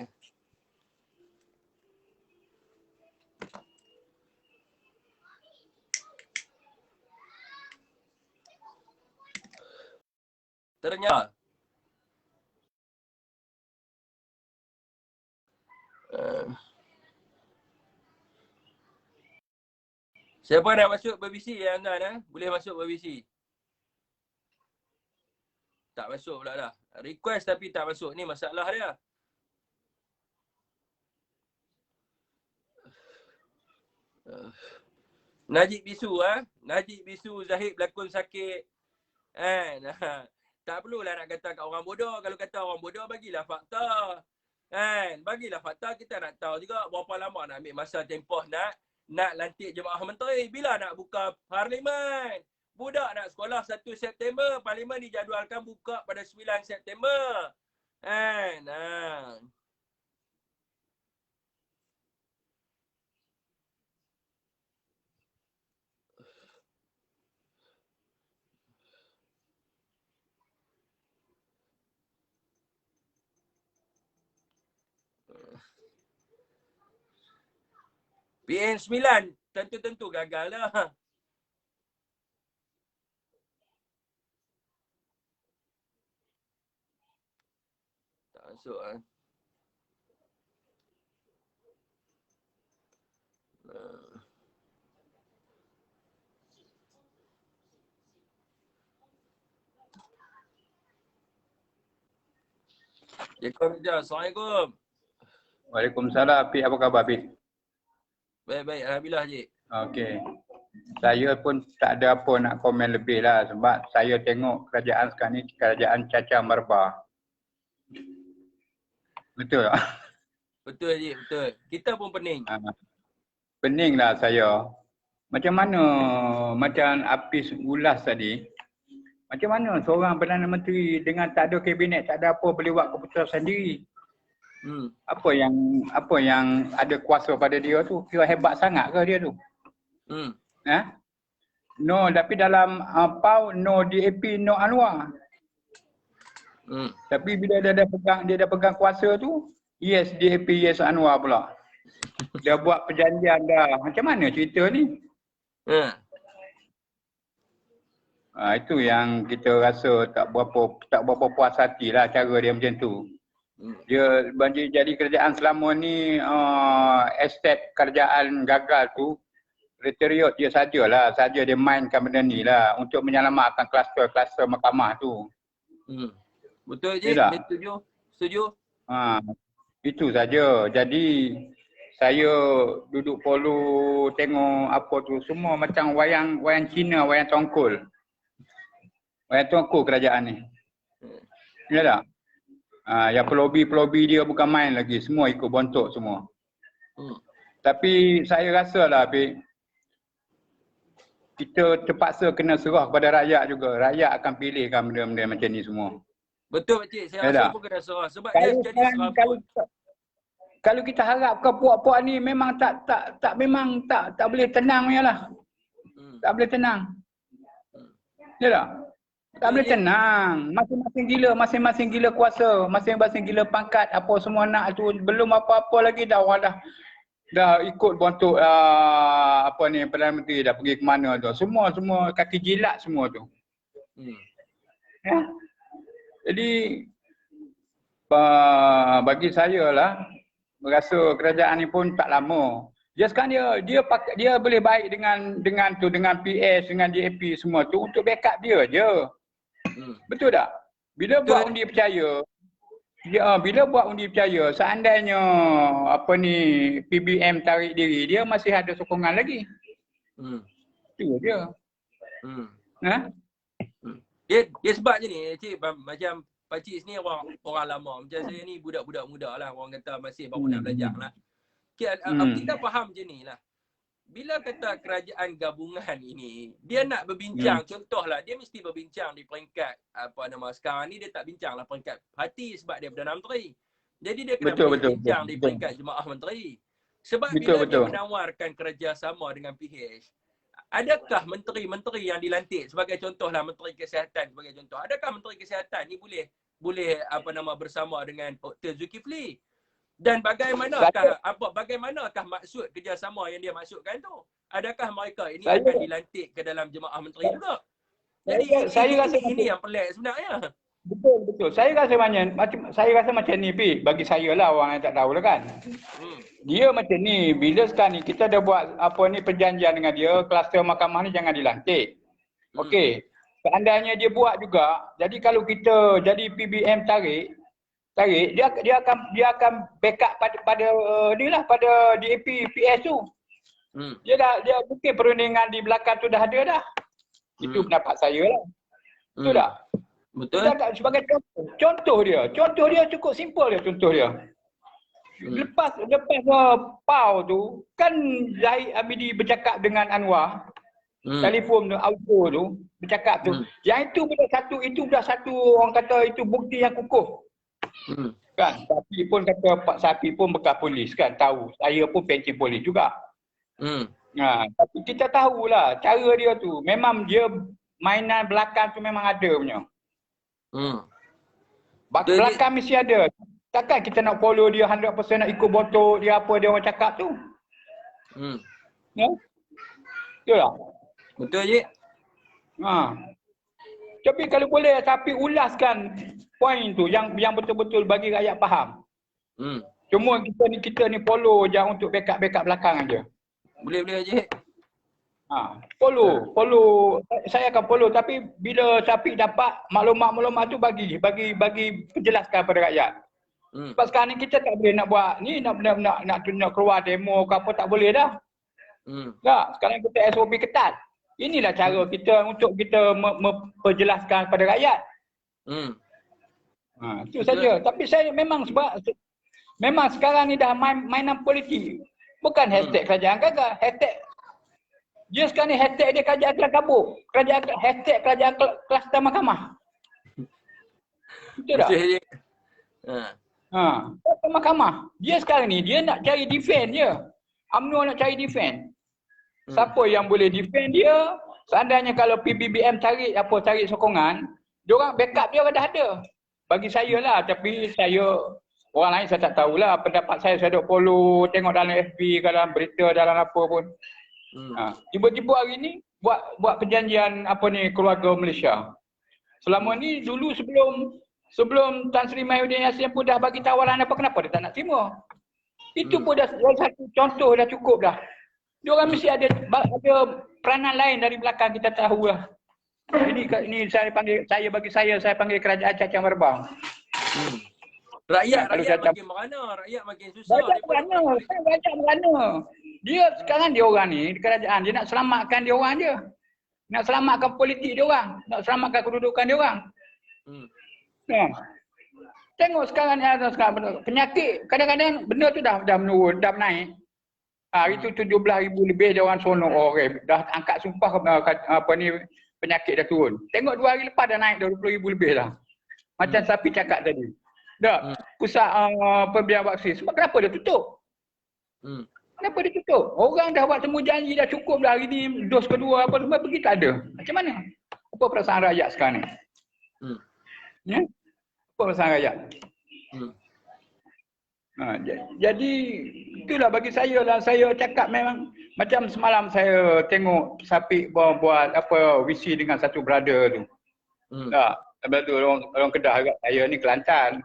A: Ternyata siapa nak masuk berbisi ya tuan Boleh masuk berbisi. Tak masuk pula dah. Request tapi tak masuk. Ni masalah dia. Najib bisu Najib bisu Zahid berlakon sakit. Tak perlulah nak kata kat orang bodoh. Kalau kata orang bodoh, bagilah fakta. Bagilah fakta, kita nak tahu juga berapa lama nak ambil masa tempoh nak lantik jemaah menteri. Bila nak buka parlimen? Budak nak sekolah 1 September, parlimen dijadualkan buka pada 9 September. Kan. PN9 tentu-tentu gagal dah. Tak masuk ah. Assalamualaikum.
B: Waalaikumsalam, Pik. Apa khabar, Pik?
A: Baik-baik, alhamdulillah, Cik.
B: Okey. Saya pun tak ada apa nak komen lebih lah sebab saya tengok kerajaan sekarang ni kerajaan cacah merbah. Betul tak?
A: Betul, Cik, betul. Kita pun pening.
B: Pening lah saya. Macam mana, macam Apis ulas tadi, macam mana seorang Perdana Menteri dengan tak ada kabinet, tak ada apa boleh buat keputusan sendiri? Apa yang ada kuasa pada dia tu? Kira hebat sangat ke dia tu? No, tapi dalam PAU no DAP no Anwar. Tapi bila dia dah pegang kuasa tu, yes DAP yes Anwar pula. Dia buat perjanjian dah. Macam mana cerita ni? Itu yang kita rasa tak berapa puas hati lah cara dia macam tu. Dia jadi kerajaan selama ni estate kerajaan gagal tu sekretariat dia saja dia mainkan benda ni lah untuk menyelamatkan kluster-kluster mahkamah tu.
A: Betul je, saya setuju.
B: Itu saja. Jadi saya duduk polu tengok apa tu semua macam wayang Cina, wayang tongkol. Wayang tongkol kerajaan ni. Ya tak? Yang pelobi dia bukan main lagi, semua ikut bontok semua. Tapi saya rasa lah kita terpaksa kena serah kepada rakyat juga. Rakyat akan pilihkan benda-benda macam ni semua.
A: Betul, Cik. Saya rasa pun kena serah. Sebab dia jadi serabut.
B: Kalau kita harap ke puak-puak ni memang tak boleh tenang lah. Tak boleh tenang. Ya tak? Tak boleh tenang. Masing-masing gila kuasa, masing-masing gila pangkat, apa semua nak tu. Belum apa-apa lagi dah orang dah ikut bontok Perdana Menteri dah pergi ke mana tu. Semua kaki jilat semua tu. Ya. Jadi bagi saya lah merasa kerajaan ni pun tak lama. Dia sekarang dia boleh baik dengan PS, dengan DAP semua tu untuk backup dia je. Betul tak? Bila buat undi percaya, seandainya PBM tarik diri, dia masih ada sokongan lagi. Itu dia.
A: Dia sebab je ni, Cik, macam pakcik sini orang lama. Macam saya ni budak-budak muda lah. Orang kata masih baru nak belajar lah. Kita faham je ni lah. Bila kata kerajaan gabungan ini, dia nak berbincang, contohlah, dia mesti berbincang di peringkat sekarang ni dia tak bincang lah peringkat parti sebab dia Perdana Menteri. Jadi dia kena berbincang di peringkat Jemaah Menteri. Sebab bila dia menawarkan kerjasama dengan PH, adakah menteri-menteri yang dilantik sebagai contohlah Menteri Kesihatan sebagai contoh, adakah Menteri Kesihatan ni boleh bersama dengan Dr. Zulkifli? Dan bagaimanakah maksud kerjasama yang dia maksudkan tu? Adakah mereka ini akan dilantik ke dalam Jemaah Menteri juga? Jadi saya rasa ini yang pelik sebenarnya.
B: Betul. Saya rasa macam ni, bagi saya lah, orang yang tak tahu lah kan. Dia macam ni, bila sekarang ni kita dah buat perjanjian dengan dia, kluster mahkamah ni jangan dilantik. Okey. Seandainya dia buat juga, jadi kalau kita jadi PBM tarik, dia akan backup pada DAP PS tu. Dia mungkin perundingan di belakang tu dah ada dah. Itu pendapat saya lah. Betul tak?
A: Betul.
B: Sebagai contoh dia cukup simple dia contoh dia. Lepas PAU tu kan Zahid Hamidi bercakap dengan Anwar. Telefon tu, audio tu bercakap tu. Yang itu sudah satu orang kata itu bukti yang kukuh. Kan, sapi pun kata Pak Sapi pun bekas polis kan, tahu. Saya pun pencen polis juga. Tapi kita tahulah cara dia tu. Memang dia mainan belakang tu memang ada punya. Belakang mesti ada. Takkan kita nak follow dia 100% nak ikut botol dia apa dia orang cakap tu. Ya? Betul tak?
A: Betul je.
B: Tapi kalau boleh Sapi ulaskan poin tu yang betul-betul bagi rakyat faham. Cuma kita ni follow je untuk backup belakang aja.
A: Boleh je.
B: Follow. Saya akan follow tapi bila Sapi dapat maklumat-maklumat tu bagi penjelaskan pada rakyat. Sebab sekarang ni kita tak boleh nak buat ni nak keluar demo ke apa tak boleh dah. Tak, sekarang kita SOP ketat. Inilah cara kita untuk kita memperjelaskan kepada rakyat. Itu saja. Tapi saya memang sekarang ni dah mainan politik. Bukan hashtag kerajaan gagal. Hashtag dia sekarang ni hashtag dia kerajaan telah kabur. Hashtag kerajaan kluster mahkamah. Betul tak? Kluster mahkamah. Dia sekarang ni dia nak cari defend je. UMNO nak cari defend. Siapa yang boleh defend dia? Seandainya kalau PBBM cari sokongan, diorang backup dia dah ada. Bagi saya lah, tapi orang lain saya tak tahulah. Pendapat saya duk follow, tengok dalam FB, dalam berita, dalam apa pun. Tiba-tiba hari ni buat perjanjian keluarga Malaysia. Selama ni dulu sebelum Tan Sri Mahyudin Yassin pun dah bagi tawaran apa, kenapa dia tak nak terima? Itu pun dah satu contoh dah cukup dah. Diorang mesti ada peranan lain dari belakang, kita tahu lah. Ini saya panggil kerajaan cacang berbang.
A: Rakyat makin merana, rakyat makin susah.
B: Rakyat merana. Dia sekarang dia orang ni, kerajaan dia nak selamatkan dia orang je. Nak selamatkan politik dia orang, nak selamatkan kedudukan dia orang. Tengok sekarang ni penyakit kadang-kadang benda tu dah menurun, dah naik. Hari tu 17,000 lebih dia orang sonok dah angkat sumpah penyakit dah turun. Tengok 2 hari lepas dah naik dah 20,000 lebih dah. Macam Sapi cakap tadi. Dah pusat pemberian vaksin. Sebab kenapa dia tutup? Kenapa dia tutup? Orang dah buat temu janji dah cukup dah hari ni dos kedua apa semua pergi tak ada. Macam mana? Apa perasaan rakyat sekarang ni? Ya? Apa perasaan rakyat? Jadi itulah bagi saya lah, saya cakap memang macam semalam saya tengok Sapi buat visi dengan satu brother tu. Tak, sebab tu orang Kedah agak saya ni Kelantan.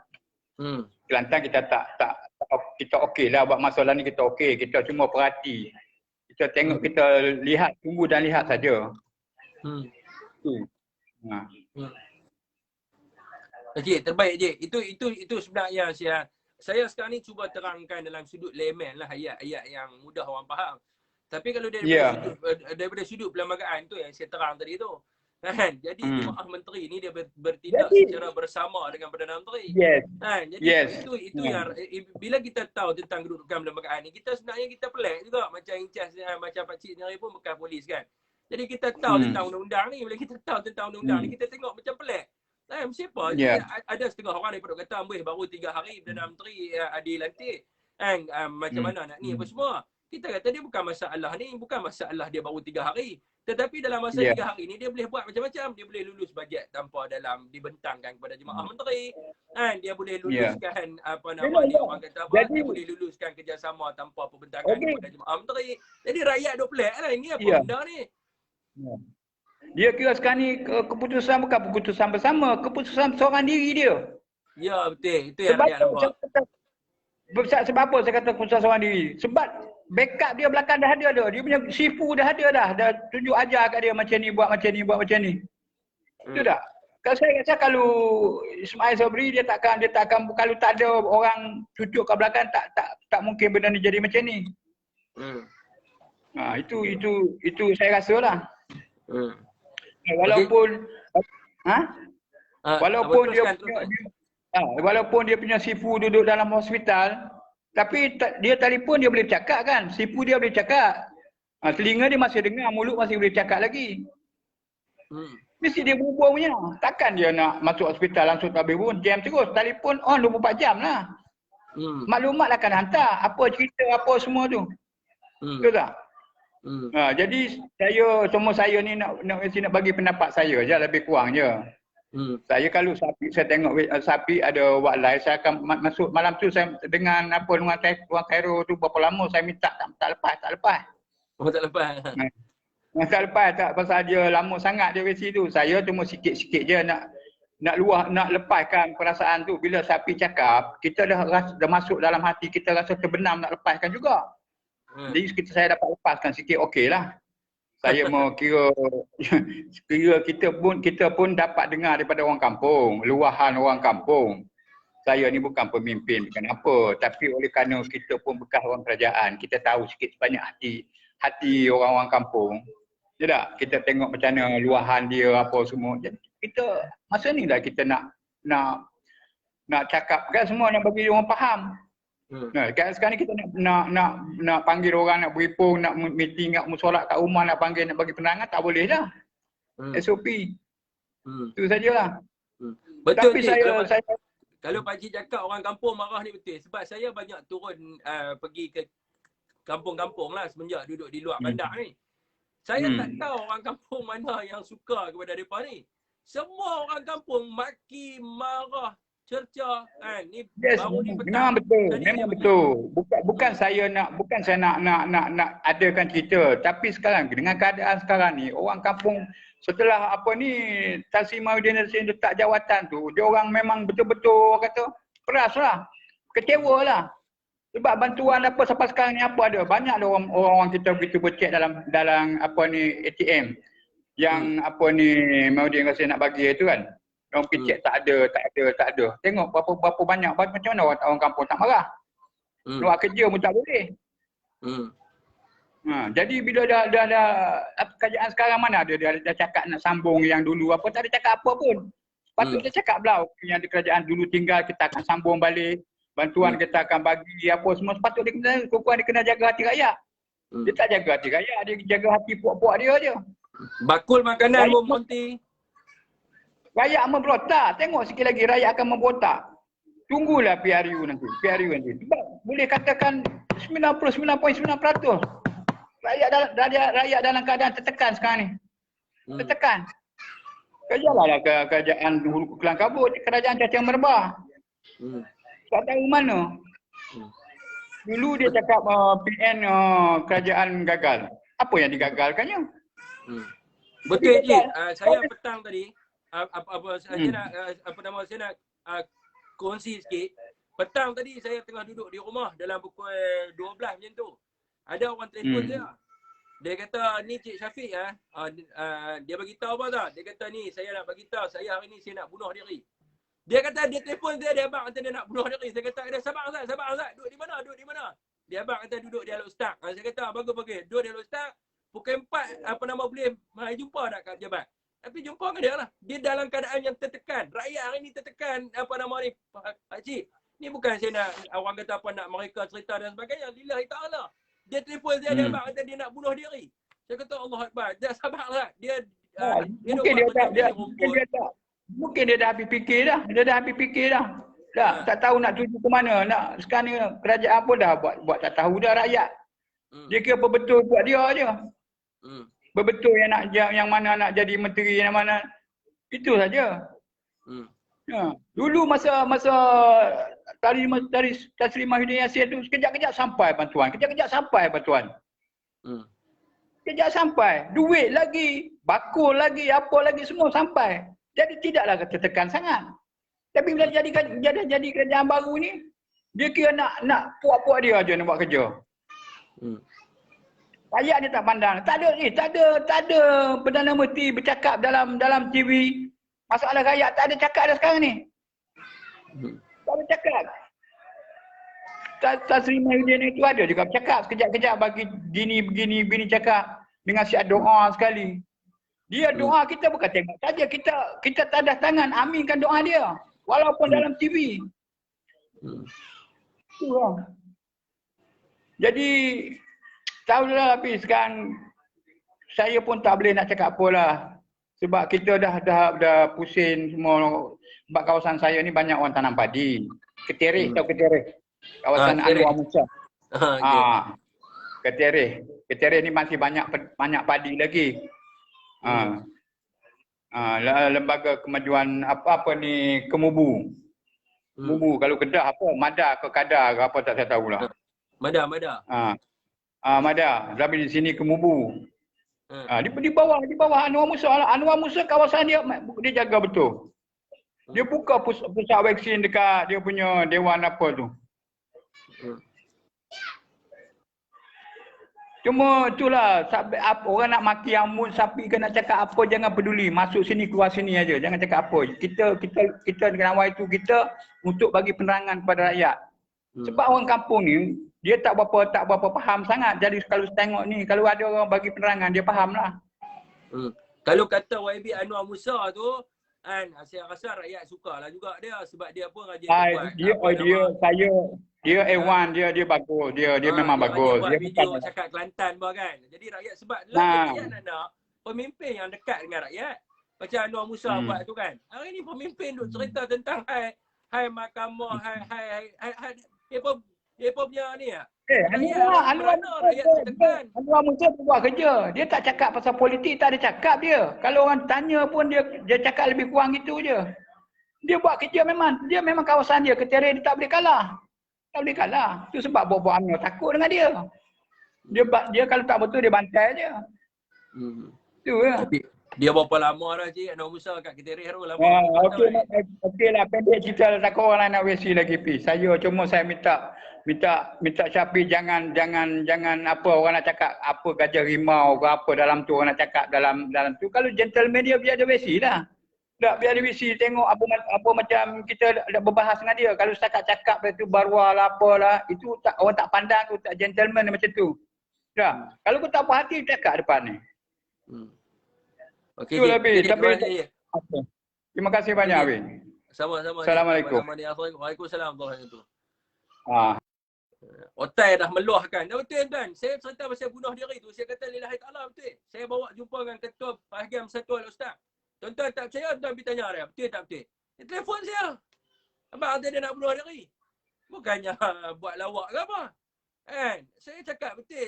B: Kelantan kita kita okey lah buat masalah ni, kita okey, kita cuma perhati. Kita tengok, kita lihat, tunggu dan lihat saja.
A: Okey, terbaik je. Itu sebenarnya saya sekarang ni cuba terangkan dalam sudut layman lah, ayat-ayat yang mudah orang faham. Tapi kalau daripada sudut perlembagaan tu yang saya terang tadi tu. Kan? Jadi Jemaah Menteri ni dia bertindak secara bersama dengan Perdana Menteri. Kan? Jadi itu yang bila kita tahu tentang kedudukan perlembagaan ni, kita sebenarnya kita pelik juga macam Incas macam Pak Cik ni pun bekas polis kan. Jadi kita tahu tentang undang-undang ni, bila kita tahu tentang undang-undang ni kita tengok macam pelik. Siapa? Ada setengah orang daripada kata baru 3 hari Perdana Menteri dilantik. Kan? Macam mana nak ni apa semua. Kita kata dia bukan masalah dia baru 3 hari. Tetapi dalam masa 3 hari ni dia boleh buat macam-macam. Dia boleh lulus bajet tanpa dibentangkan kepada Jemaah Menteri. Kan? Dia boleh luluskan orang kata dia boleh luluskan kerjasama tanpa pembentangan kepada Jemaah Menteri. Jadi rakyat duk pelik lah, ini apa benda ni?
B: Dia kira sekarang ni keputusan bukan keputusan bersama, keputusan seorang diri dia.
A: Ya, betul. Itu yang rakyat nampak.
B: Sebab apa saya kata keputusan seorang diri? Sebab backup dia belakang dah ada dah. Dia punya sifu dah ada dah. Dah tunjuk ajar kat dia macam ni, buat macam ni. Betul tak? Kalau saya rasa kalau Ismail Sabri dia takkan kalau tak ada orang cucuk kat belakang tak mungkin benda ni jadi macam ni. Itu saya rasa lah. Walaupun dia punya sifu duduk dalam hospital, tapi dia telefon dia boleh cakap kan, sifu dia boleh cakap. Telinga dia masih dengar, mulut masih boleh cakap lagi. Mesti dia berubah punya. Takkan dia nak masuk hospital langsung tak boleh pun. Jam terus. Telefon on 24 jam lah. Maklumat akan hantar. Apa cerita, apa semua tu. Betul tak? Jadi saya ni nak bagi pendapat saya je, lebih kurang je. Saya kalau saya tengok sapi ada buat live, saya akan masuk malam tu saya dengan orang Cairo tu berapa lama saya minta tak lepas.
A: Oh, tak lepas.
B: Tak lepas tak pasal dia lama sangat dia versi tu. Saya cuma sikit-sikit je nak lepaskan perasaan tu. Bila sapi cakap, kita dah masuk dalam hati, kita rasa terbenam nak lepaskan juga. Jadi saya dapat lepaskan sikit, okey lah. Saya mau kira kita pun dapat dengar daripada orang kampung, luahan orang kampung. Saya ni bukan pemimpin, bukan apa, tapi oleh kerana kita pun bekas orang kerajaan, kita tahu sikit sebanyak hati orang-orang kampung. Ya tak? Kita tengok macam mana luahan dia apa semua. Jadi kita masa ni lah kita nak cakap kan semua nak bagi orang faham. Nah, sekarang ni kita nak panggil orang, nak briefing, nak meeting, nak musolat kat rumah, nak panggil, nak bagi penerangan, tak boleh dah. SOP. Itu sajalah.
A: Betul.
B: Tapi
A: saya
B: kalau
A: Pak Cik cakap orang kampung marah ni betul. Sebab saya banyak turun pergi ke kampung-kampung lah semenjak duduk di luar bandar ni. Saya tak tahu orang kampung mana yang suka kepada mereka ni. Semua orang kampung maki, marah, cerca ni baru ni petang.
B: Memang betul. Bukan saya nak adakan cerita, tapi sekarang dengan keadaan sekarang ni orang kampung setelah Tan Sri Mahyudin Yassin letak jawatan tu, dia orang memang betul-betul kata peraslah, kecewalah. Sebab bantuan apa sampai sekarang ni apa ada? Banyak ada orang kita begitu bercek dalam ATM yang Mahyudin Yassin nak bagi tu kan. Orang pergi cek tak ada. Tengok berapa banyak, macam mana orang kampung tak marah. Nak kerja pun tak boleh. Jadi bila dah kerajaan sekarang mana ada dia cakap nak sambung yang dulu apa, tak ada cakap apa pun. Patut dia cakap belau yang di kerajaan dulu tinggal kita akan sambung balik, bantuan kita akan bagi apa semua. Sepatut dia kena jaga hati rakyat. Dia tak jaga hati rakyat, dia jaga hati puak-puak dia je.
A: Bakul makanan pun Monty.
B: Rakyat memberontak. Tengok sikit lagi rakyat akan memberontak. Tunggulah PRU nanti. Sebab boleh katakan 99.9% rakyat dalam keadaan tertekan sekarang ni. Tertekan. Kejalah kerajaan Hulu Kelang Kabut, kerajaan Cacing Merbah. Tak tahu mana. Dulu dia cakap PN kerajaan gagal. Apa yang digagalkannya?
A: Betul je. Saya petang tadi saya nak kongsi sikit. Petang tadi saya tengah duduk di rumah dalam pukul 12 macam tu. Ada orang telefon saya. Dia kata, ni Cik Syafiq dia bagi tahu apa tak? Dia kata ni saya nak bagi tahu saya hari ni saya nak bunuh diri. Dia kata dia telefon saya, dia abang kata dia nak bunuh diri. Saya kata dia sabar Ustaz. Duduk di mana? Dia abang kata duduk di Alok Ustaz. Saya kata bagus. Duduk di Alok Ustaz. Pukul 4 boleh jumpa tak kat pejabat? Tapi jumpa dengan dia lah. Dia dalam keadaan yang tertekan. Rakyat hari ni tertekan. Pak Cik. Ni bukan saya nak, orang kata apa nak mereka cerita dan sebagainya. Lillahi ta'ala. Dia telefon saya, dia abang kata dia nak bunuh diri. Saya kata Allah Akbar. Dia sabarlah. Mungkin dia dah habis fikir dah. Tak tahu nak tuju ke mana. Sekarang ni kerajaan pun dah buat tak tahu dah rakyat. Dia kira betul buat dia je. Betul yang mana nak jadi menteri, yang mana itu saja. Dulu masa Tan Sri Mahyudin Yassin tu sekejap-kejap sampai bantuan. Kejap sampai, duit lagi, bakul lagi, apa lagi semua sampai. Jadi tidaklah tertekan sangat. Tapi bila jadi kerajaan baru ni, dia kira nak puak-puak dia aja nak buat kerja. Rakyat ni tak pandang. Tak ada Perdana Menteri bercakap dalam TV. Masalah rakyat tak ada cakap dah sekarang ni. Tak ada cakap. Tan Sri Mahyudin itu ada juga bercakap sekejap-kejap bagi begini cakap dengan siap doa sekali. Dia doa kita bukan tengok saja, kita tadah tangan aminkan doa dia walaupun dalam TV. Itulah. Jadi tahulah, tapi sekarang saya pun tak boleh nak cakap apalah.
B: Sebab kita dah pusing semua. Sebab kawasan saya ni banyak orang tanam padi. Ketereh, tahu Ketereh? Kawasan
A: Ketereh.
B: Anwar Musa.
A: Okey.
B: Ketereh. Ketereh ni masih banyak padi lagi. Lembaga kemajuan apa ni Kemubu. Kemubu kalau Kedah apa? Mada ke Kadar ke apa tak saya tahulah.
A: Mada.
B: Mada. Tapi di sini Kemubu. Di bawah Anwar Musa. Anwar Musa kawasan dia jaga betul. Dia buka pusat vaksin dekat dia punya dewan apa tu. Cuma itulah orang nak maki amun sapi ke nak cakap apa jangan peduli, masuk sini keluar sini aja, jangan cakap apa. Kita dengan awal itu kita untuk bagi penerangan kepada rakyat. Sebab orang kampung ni dia tak berapa faham sangat. Jadi kalau tengok ni kalau ada orang bagi penerangan dia fahamlah.
A: Kalau kata YB Anwar Musa tu kan saya rasa rakyat sukalah juga dia sebab dia pun rajin buat. Dia A1 dia bagus. Dia memang bagus. Dia video cakap Kelantan bah kan. Jadi rakyat sebab rakyat nak pemimpin yang dekat dengan rakyat. Macam Anwar Musa buat tu kan. Hari ni pemimpin duk cerita tentang hai mahkamah dia punya ni ah.
B: Anwar Musa buat kerja. Dia tak cakap pasal politik, tak ada cakap dia. Kalau orang tanya pun dia cakap lebih kurang gitu je. Dia buat kerja memang. Dia memang kawasan dia. Ketereh dia tak boleh kalah. Tak boleh kalah. Itu sebab Bobo Amir takut dengan dia. Dia kalau tak betul dia bantai je. Itu ya.
A: Dia berapa lama dah cik Anwar Musa kat Ketereh tu lama.
B: Okeylah pendek cerita takut orang lain nak versi lagi pi. Saya minta Syafiq jangan apa orang nak cakap apa gajah rimau ke apa dalam tu orang nak cakap dalam tu. Kalau gentleman dia biar dia versi lah. Tak biar dia versi tengok apa macam kita dah berbahas dengan dia. Kalau setakat cakap itu barwa lah apalah itu tak orang tak pandang tu tak gentleman macam tu. Dah. Kalau kau tak puas hati cakap depan ni.
A: Okey.
B: Terima kasih banyak Abi.
A: Sama-sama.
B: Assalamualaikum.
A: Waalaikumsalam warahmatullahi wabarakatuh. Otai dah meluahkan. Dah betul tuan. Saya cerita pasal bunuh diri tu. Saya kata lillahi ta'ala betul. Saya bawa jumpa dengan ketua bahagian satu al-ustaz. Tuan-tuan tak percaya, tuan pergi tanya dia. Betul tak betul? Dia telefon saya. Abang kata dia nak bunuh diri. Bukannya buat lawak ke apa. Kan? Saya cakap betul.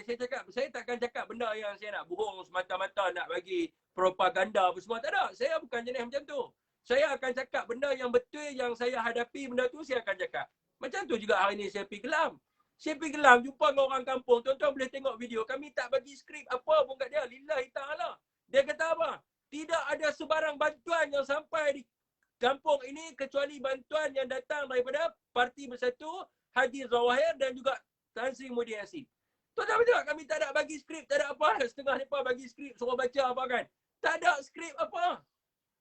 A: Saya takkan cakap benda yang saya nak bohong semata-mata nak bagi propaganda apa semua. Tak ada. Saya bukan jenis macam tu. Saya akan cakap benda yang betul yang saya hadapi benda tu saya akan cakap. Macam tu juga hari ni saya pergi Kelam. Saya pergi Kelam jumpa dengan orang kampung. Tuan-tuan boleh tengok video. Kami tak bagi skrip apa pun kat dia. Lillahi ta'ala. Dia kata apa? Tidak ada sebarang bantuan yang sampai di kampung ini kecuali bantuan yang datang daripada Parti Bersatu, Haji Zawahir dan juga Tan Sri Muhyiddin Yassin. Tuan-tuan betul kami tak ada bagi skrip, tak ada apa. Setengah mereka bagi skrip, suruh baca apa kan. Tak ada skrip apa.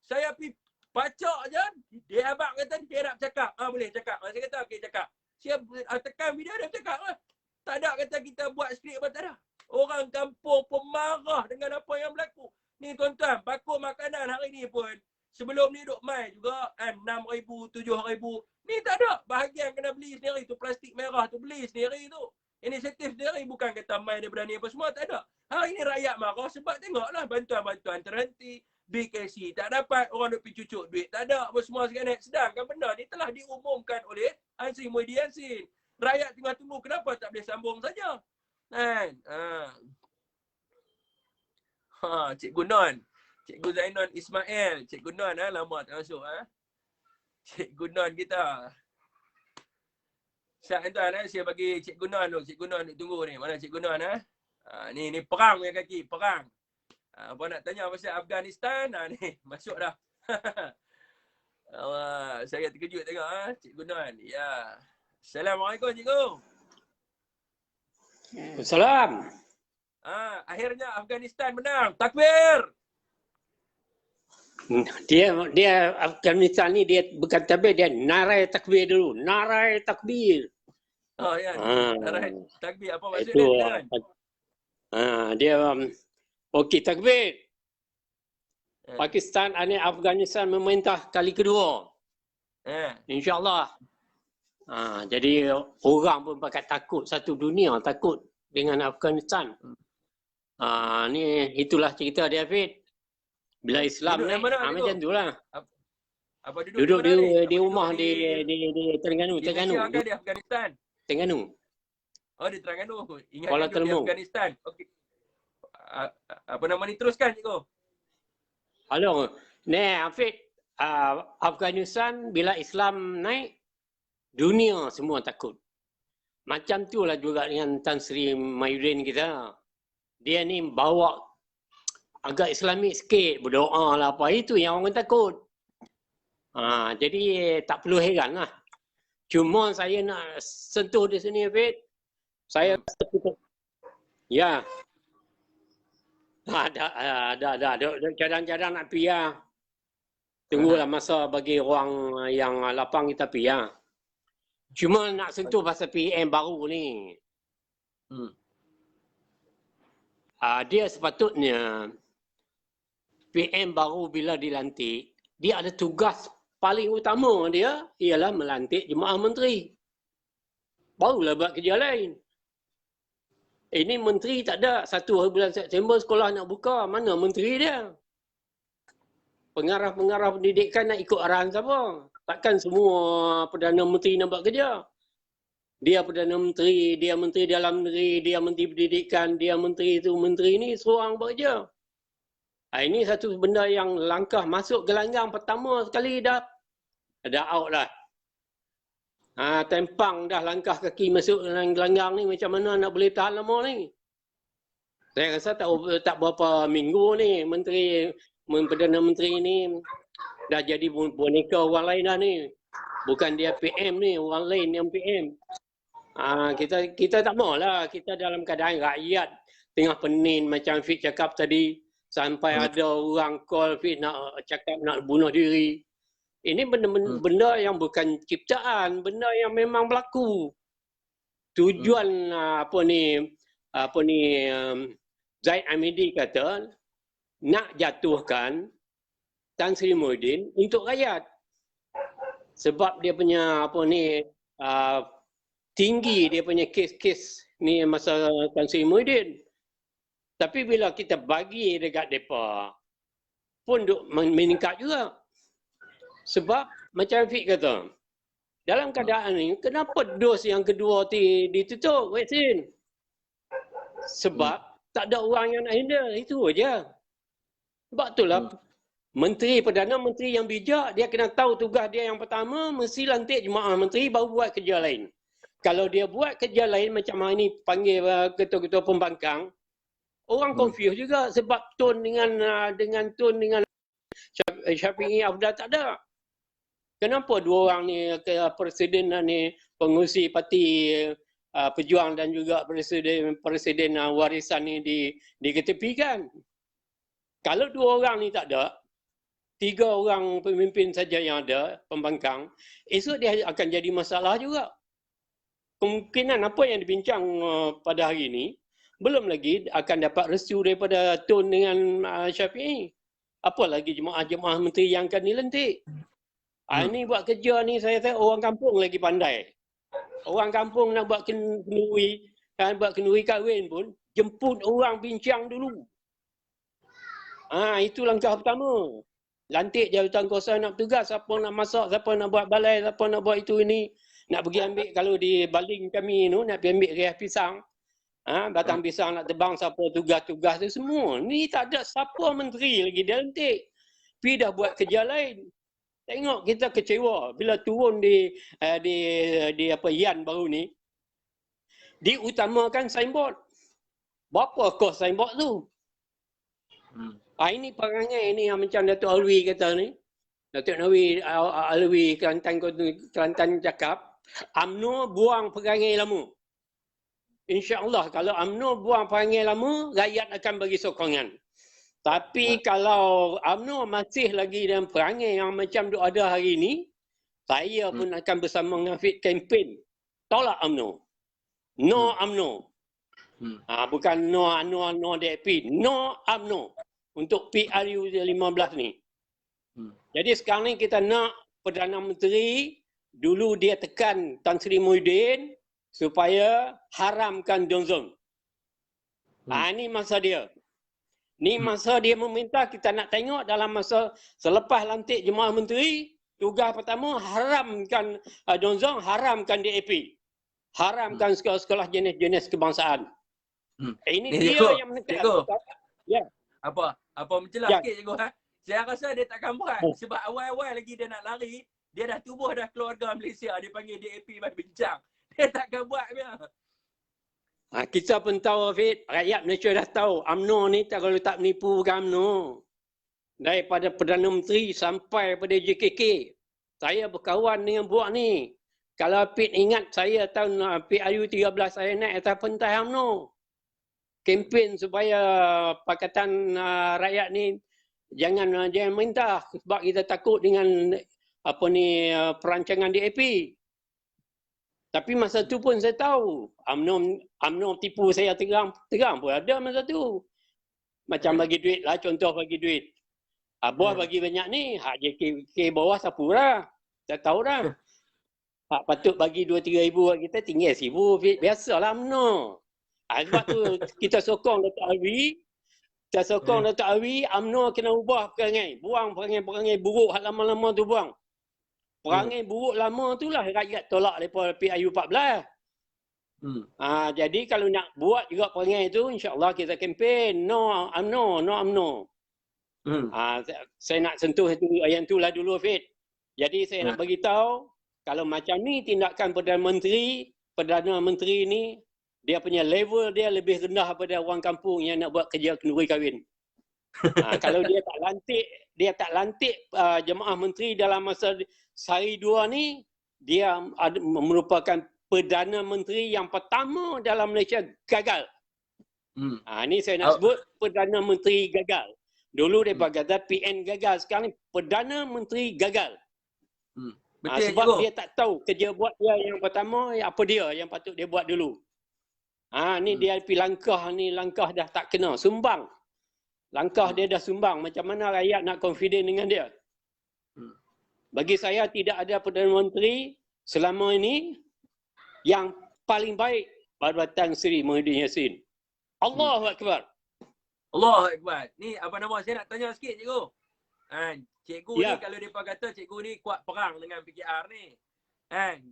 A: Saya pergi baca je. Dia abang kata dia nak cakap. Boleh cakap. Saya kata okey cakap. Saya tekan video dia cakap lah. Tak ada kata kita buat skrip apa tak ada. Orang kampung pemarah dengan apa yang berlaku. Ni tuan-tuan, bakul makanan hari ni pun sebelum ni duk mai juga kan 6,000, 7,000. Ni tak ada. Bahagian kena beli sendiri tu plastik merah tu beli sendiri tu. Inisiatif sendiri bukan kata mai daripada ni apa semua tak ada. Hari ni rakyat marah sebab tengoklah bantuan-bantuan terhenti. BKC tak dapat, orang duk pergi cucuk duit tak ada apa semua sekarang. Sedangkan benda ni telah diumumkan oleh Tan Sri Muhyiddin Yassin. Rakyat tengah tunggu kenapa tak boleh sambung saja. Kan? Cikgu Non. Cikgu Zainon Ismail. Cikgu Non lama tak masuk Cikgu Non kita. Siap tuan saya bagi Cikgu Non tu. Cikgu Non duk tunggu ni. Mana Cikgu Non ni perang punya kaki, perang. Apa nak tanya pasal Afghanistan? Ni masuk dah. Saya terkejut tengok Cikgu Non. Ya. Assalamualaikum Cikgu.
C: Salam.
A: Akhirnya Afghanistan menang. Takbir.
C: Dia Afghanistan ni dia bukan takbir, dia narai takbir dulu. Narai takbir.
A: Oh ya. Narai takbir apa maksud
C: itu,
A: dia kan?
C: Dia okey takbir. Pakistan ani Afghanistan memerintah kali kedua. InsyaAllah. Jadi orang pun pakat takut, satu dunia takut dengan Afghanistan. Ni itulah cerita dia Hafid. Bila Islam
A: Duduk
C: naik,
A: yang mana, Cikgu?
C: macam tu lah.
A: Apa
C: Duduk
A: di mana ni?
C: di
A: Apa
C: rumah
A: duduk
C: di Terengganu.
A: di Malaysia ke di Afghanistan?
C: Terengganu.
A: Oh, di Terengganu.
C: Kuala
A: Ingatkan duduk di
C: Telembung.
A: Afghanistan. Okey. Apa nama ni, teruskan, Cikgu.
C: Halo. Hafid, Afghanistan bila Islam naik, dunia semua takut. Macam tu lah juga dengan Tan Sri Mahyudin kita. Dia ni bawa agak Islamik sikit, berdoa lah apa. Itu yang orang takut. Jadi tak perlu heran lah. Cuma saya nak sentuh di sini, Hafid. Saya ya. Ada cadang-cadang nak pergi lah. Tunggulah masa bagi orang yang lapang kita pergi lah. Cuma nak sentuh pasal PM baru ni. Dia sepatutnya PM baru bila dilantik, dia ada tugas paling utama dia ialah melantik jemaah menteri. Barulah buat kerja lain. Ini menteri tak ada. 1 hari bulan September sekolah nak buka. Mana menteri dia? Pengarah-pengarah pendidikan nak ikut arahan siapa? Takkan semua Perdana Menteri nak buat kerja. Dia Perdana Menteri, dia Menteri Dalam Negeri, dia Menteri Pendidikan, dia Menteri itu, Menteri ini seorang buat kerja. Ini satu benda yang langkah masuk gelanggang pertama sekali dah out dah. Tempang dah langkah kaki masuk gelanggang ni, macam mana nak boleh tahan lama ni? Saya rasa tak berapa minggu ni Perdana Menteri ni dah jadi boneka orang lain dah ni. Bukan dia PM ni, orang lain yang PM. Kita tak maulah, kita dalam keadaan rakyat tengah pening macam Fik cakap tadi, sampai ada orang call Fik nak cakap nak bunuh diri. Ini benda yang bukan ciptaan, benda yang memang berlaku. Tujuan Zaid Amidi kata nak jatuhkan Tan Sri Muhyiddin untuk rakyat. Sebab dia punya tinggi dia punya kes-kes ni masa Tan Sri Muhyiddin. Tapi bila kita bagi dekat depa pun meningkat juga. Sebab macam Fik kata, dalam keadaan ni kenapa dos yang kedua ditutup vaksin? Sebab tak ada orang yang nak handle, itu aja. Sebab itulah Perdana Menteri yang bijak, dia kena tahu tugas dia yang pertama, mesti lantik jemaah menteri baru buat kerja lain. Kalau dia buat kerja lain macam ini panggil ketua-ketua pembangkang, orang confuse juga sebab tone dengan Syafi'i Afdal tak ada. Kenapa dua orang ni, presiden ni pengurusi parti Pejuang dan juga presiden warisan ni diketepikan? Kalau dua orang ni tak ada, 3 orang pemimpin saja yang ada, pembangkang, esok dia akan jadi masalah juga. Kemungkinan apa yang dibincang pada hari ini, belum lagi akan dapat restu daripada Tun dengan Syafi'i. Apa lagi jemaah-jemaah menteri yang akan dilantik. Ini buat kerja ni saya tahu orang kampung lagi pandai. Orang kampung nak buat kenduri, buat kenduri kahwin pun, jemput orang bincang dulu. Itu langkah pertama. Lantik jawatan kuasa nak bertugas, siapa nak masak, siapa nak buat balai, siapa nak buat itu ini. Nak pergi ambil, kalau di baling kami tu, nak pergi ambil rias pisang. Batang pisang nak tebang, siapa tugas-tugas tu semua. Ni tak ada siapa menteri lagi dia lantik. Tapi dah buat kerja lain. Tengok kita kecewa bila turun di Yan baru ni. Diutamakan signboard. Berapa kos signboard tu? Ini perangai ni yang macam Datuk Alwi kata ni. Datuk Alwi Kelantan cakap, UMNO buang perangai lama. InsyaAllah kalau UMNO buang perangai lama, rakyat akan bagi sokongan. Tapi kalau UMNO masih lagi dalam perangai yang macam ada hari ini, saya pun akan bersama dengan Fit kempen tolak UMNO. No UMNO. Bukan no DAP, no UMNO untuk PRU 15 ni. Jadi sekarang ni kita nak Perdana Menteri dulu dia tekan Tan Sri Muhyiddin supaya haramkan Don Zong. Ini masa dia. Ni masa dia meminta, kita nak tengok dalam masa selepas lantik jemaah menteri, tugas pertama haramkan Don Zong haramkan DAP. Haramkan sekolah-sekolah jenis-jenis kebangsaan. Ini
A: Ni,
C: dia
A: cikgu,
C: yang menekan.
A: cikgu.
C: Ya.
A: Apa mencelah
C: Ya.
A: sikit cikgu Saya rasa dia takkan berat sebab awal-awal lagi dia nak lari, dia dah tubuh dah keluarga Malaysia, dia panggil DAP mai bincang. Dia takkan buat dia.
C: Kita pun tahu, Hafid, rakyat Malaysia dah tahu UMNO ni kalau tak menipu bukan UMNO. Daripada Perdana Menteri sampai pada JKK. Saya berkawan dengan buat ni. Kalau Hafid ingat saya tahun PIU 13 saya naik atas pentas UMNO. Kempen supaya Pakatan Rakyat ni jangan minta sebab kita takut dengan perancangan DAP. Tapi masa tu pun saya tahu UMNO tipu saya terang pun ada masa tu. Macam bagi duit lah, contoh bagi duit. Bos bagi banyak ni, hak JKK bawah sapu lah. Saya tahu dah. Hak patut bagi 2-3 ribu kita tinggal 1,000. Biasalah UMNO. Sebab tu kita sokong Datuk Alwi. Kita sokong Datuk Alwi, UMNO kena ubah perangai. Buang perangai-perangai buruk hak lama-lama tu buang. Perangai buruk lama tu lah rakyat tolak daripada PIU 14. Jadi kalau nak buat juga perangai tu, insya-Allah kita kempen no UMNO, no UMNO. Saya nak sentuh yang tu lah dulu, Fit. Jadi saya nak bagi tahu kalau macam ni tindakan Perdana Menteri ni, dia punya level dia lebih rendah daripada orang kampung yang nak buat kerja kenduri kahwin. Kalau dia tak lantik jemaah menteri dalam masa sehari dua ni, dia merupakan Perdana Menteri yang pertama dalam Malaysia gagal. Ni saya nak sebut Perdana Menteri gagal. Dulu dia kata PN gagal, sekarang ni Perdana Menteri gagal.
A: Betul,
C: sebab
A: cikgu.
C: dia tak tahu kerja buat dia yang pertama, apa dia yang patut dia buat dulu. Ni dia pergi langkah dah tak kena, sumbang. Langkah dia dah sumbang, macam mana rakyat nak confident dengan dia? Bagi saya tidak ada Perdana Menteri selama ini yang paling baik Jabatan Seri Muhyiddin Yassin. Allahu Akbar.
A: Allahu Akbar. Ni apa nama saya nak tanya sikit cikgu. Cikgu ni kalau depa kata cikgu ni kuat perang dengan PKR ni.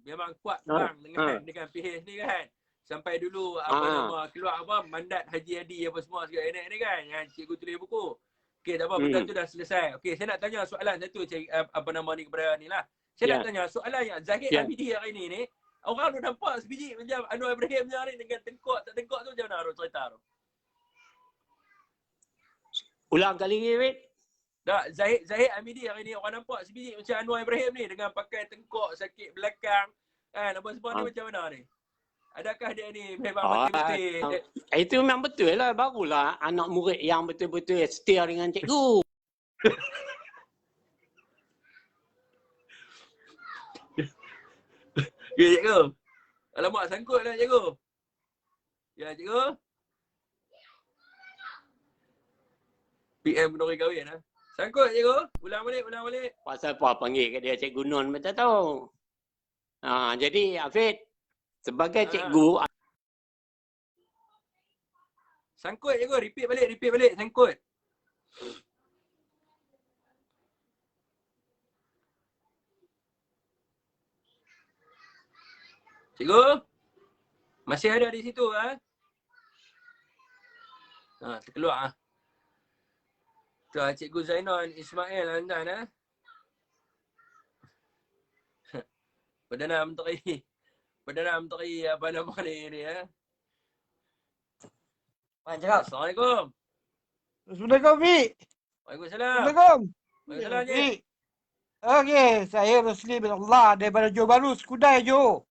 A: Memang kuat perang dengan PH ni kan. Sampai dulu nama keluar mandat Haji Hadi apa semua segala ni kan. Cikgu tulis buku. Okey, tak apa, benda tu dah selesai. Okey, saya nak tanya soalan satu kepada ni lah. Saya nak tanya soalan yang Zahid Hamidi hari ni orang tu nampak sebiji macam Anwar Ibrahim ni dengan tengkok tak tengkok tu macam mana Arul cerita tu?
C: Ulang kali ni, Wait.
A: Tak, Zahid Hamidi hari ni orang nampak sebiji macam Anwar Ibrahim ni dengan pakai tengkok sakit belakang. Apa semua ni macam mana ni? Adakah dia ni memang betul-betul?
C: Itu memang betul lah. Barulah anak murid yang betul-betul setia dengan cikgu.
A: Ya, cikgu. Alamak, sangkut lah cikgu. Ya, cikgu. PM kenduri kahwin lah. Sangkut cikgu. Ulang balik.
C: Pasal apa panggil kat dia Cikgu Non macam tahu. Jadi Hafid, sebagai cikgu,
A: sangkut cikgu, repeat balik, sangkut. Cikgu? Masih ada di situ terkeluar Tu Cikgu Zainon Ismail Handan Perdana Menteri apa nama ni
D: Cakap.
A: Assalamualaikum.
D: Assalamualaikum, Fi.
A: Waalaikumsalam. Waalaikumsalam, Cik.
D: Okey, saya Rosli bin Allah daripada Johor Bahru, Skudai, Johor.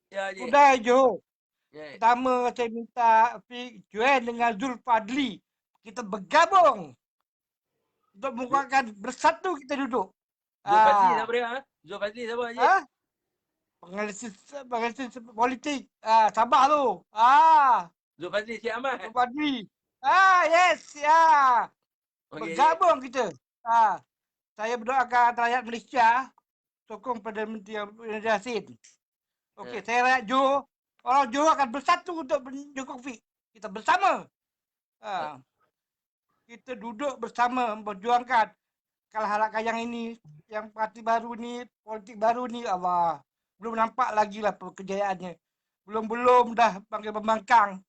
A: Ya, Cik.
D: Skudai, Johor.
A: Ya.
D: Pertama saya minta Fi join dengan Zulfadli. Kita bergabung. Untuk merupakan bersatu kita duduk.
A: Zulfadli siapa dia? Zulfadli siapa, Cik?
D: Penganalisis politik. Sabah tu.
A: Zulfadli Syed Ahmad.
D: Zulfadli. Yes.
A: Okey,
D: Bergabung kita. Saya berdoakan rakyat Malaysia sokong Perdana Menteri Yassin. Okey, saya rakyat Johor. Orang Johor akan bersatu untuk menyokong Fik. Kita bersama. kita duduk bersama memperjuangkan. Kalau halakan yang ini, yang parti baru ni, politik baru ni, Allah, belum nampak lagi lah kejayaannya. Belum dah panggil pembangkang.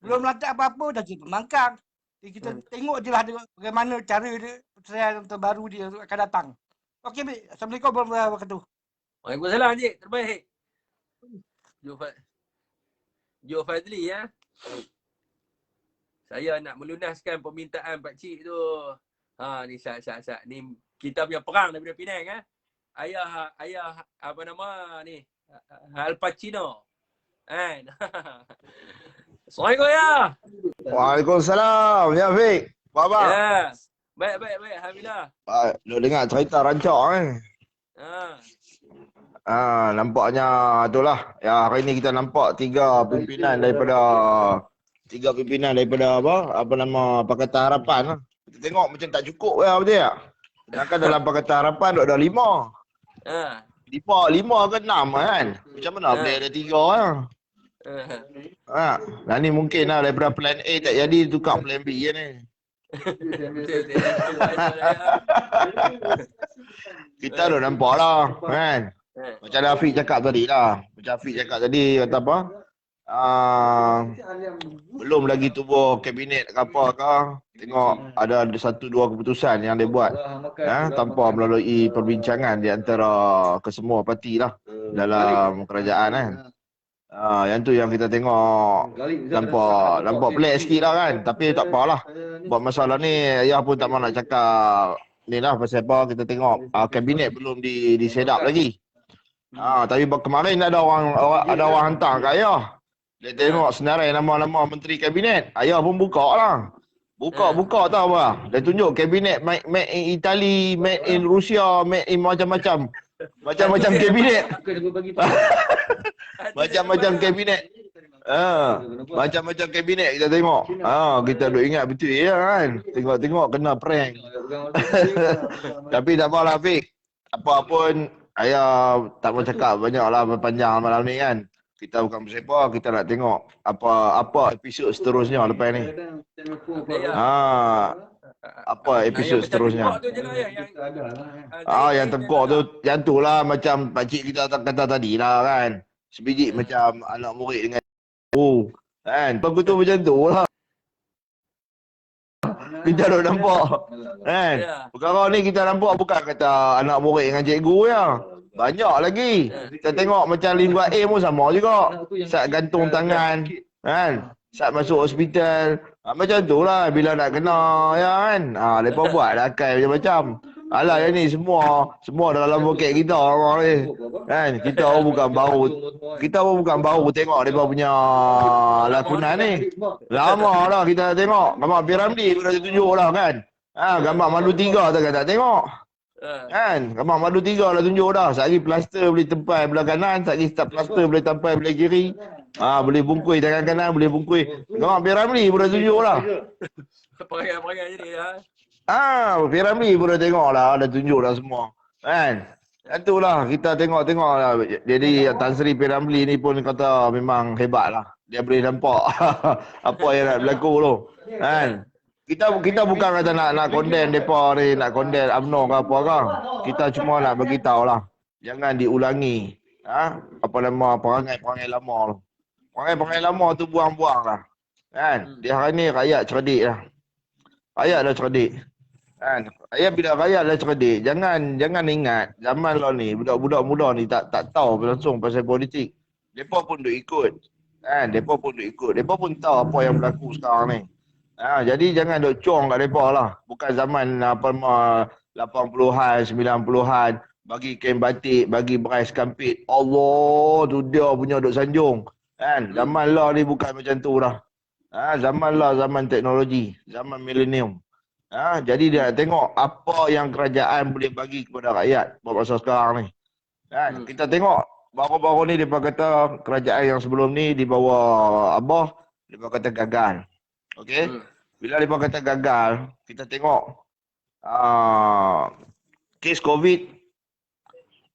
D: Belum lantak apa-apa dah jadi pembangkang. Jadi kita tengok je lah bagaimana cara dia, perceraian terbaru dia akan datang. Okey, Bik. Assalamualaikum warahmatullahi wabarakatuh.
A: Waalaikumsalam, Cik. Terbaik. Jo Fazli, ya. Saya nak melunaskan permintaan Pak Cik tu. Ni sat. Ni kita punya perang daripada Penang, ya. Ayah apa nama ni? Al Pacino. Kan? Assalamualaikum, ya.
E: Waalaikumsalam. Ya, Fik. Apa khabar?
A: Ya. Baik. Alhamdulillah.
E: Lu dengar cerita rancak kan? Nampaknya itulah. Ya, hari ni kita nampak tiga pimpinan daripada apa? Apa nama Pakatan Harapan lah. Kita tengok macam tak cukup ya, betul tak? Sedangkan dalam Pakatan Harapan ada 5. 5 ke 6 kan? Macam mana boleh ada 3 lah? Nah ni mungkin lah daripada plan A tak jadi tukar plan B je ni. Kita dah nampak lah kan. Macam Afiq cakap tadi lah. Kata apa? Belum lagi tubuh kabinet ke apa ke. Tengok ada 1-2 keputusan yang dia buat tanpa melalui perbincangan di antara kesemua parti lah dalam kerajaan kan. Yang tu yang kita tengok nampak pelik sikit lah kan. Tapi tak apalah. Buat masalah ni ayah pun tak mahu nak cakap ni lah pasal apa kita tengok kabinet belum di-set up lagi. Tapi kemarin ada orang hantar kat ayah. Dia tengok senarai nama-nama menteri kabinet. Ayah pun buka lah. Buka tahu apa. Dia tunjuk kabinet made in Italy, made in Rusia, made in macam-macam. Macam-macam kabinet. Macam-macam kabinet. Macam-macam kabinet kita tengok. Kita duk ingat betul ya kan. Tengok kena prank. Tapi tak apalah Fik. Apa pun ayah tak mau cakap banyaklah berpanjang malam ni kan. Kita bukan bersepa, kita nak tengok apa episod seterusnya lepas ni. Apa episod seterusnya. Yang tengkok tu, yang tu lah macam pakcik kita kata tadi lah kan. Sebiji macam anak murid dengan kan. Bagus tu macam tu lah. Kita dah nampak kan. Perkara ni kita nampak bukan kata anak murid dengan cikgu ya. Banyak lagi. Kita tengok macam Lin Buat A pun sama juga. Sat gantung tangan kan. Sat masuk hospital. Macam tu lah bila nak kena ya kan. Mereka buat dah akai macam-macam. Alah yang ni semua dalam poket kita orang ni. Kan kita pun bukan baru tengok mereka punya lakonan ni. Lama dah kita tengok. Gambar Piramli pun dah tunjuk dah kan. Gambar Madu 3 tak tengok. Kan gambar Madu 3 dah tunjuk dah. Sehari plaster boleh tempai belah kanan, sehari start plaster boleh tempai belah kiri. Boleh bungkui tangan kanan, boleh bungkui. Gambar Piramli pun dah tunjuk dah.
A: Perangai jadi ya.
E: Piramli pun dah tengok lah, dah tunjuk dah semua. Kan? Itulah kita tengok lah. Jadi Tan Sri Piramli ni pun kata memang hebat lah. Dia boleh nampak apa yang nak berlaku tu. Kan? Kita bukan kata nak condemn depa ni, nak condemn UMNO ke apa ke. Kita cuma nak bagi tahu lah. Jangan diulangi. Apa nama perangai lama tu. Perangai lama tu buang-buang lah. Kan? Di hari ni rakyat cerdik lah. Rakyat dah cerdik. Kan? Bila rakyat dah cerdik, jangan ingat zaman lah ni budak-budak muda ni tak tahu langsung pasal politik. Depa pun duk ikut. Kan? Depa pun tahu apa yang berlaku sekarang ni. Jadi jangan duk cong kat depa lah. Bukan zaman 80-an, 90-an bagi kain batik, bagi beras kampit. Allah tu dia punya duk sanjung. Kan? Zaman lah ni bukan macam tu dah. Zaman lah zaman teknologi, zaman milenium. Jadi dia nak tengok apa yang kerajaan boleh bagi kepada rakyat buat masa sekarang ni. Kan? Kita tengok baru-baru ni dia kata kerajaan yang sebelum ni di bawah Abah dia kata gagal. Okey? Bila dia kata gagal, kita tengok kes COVID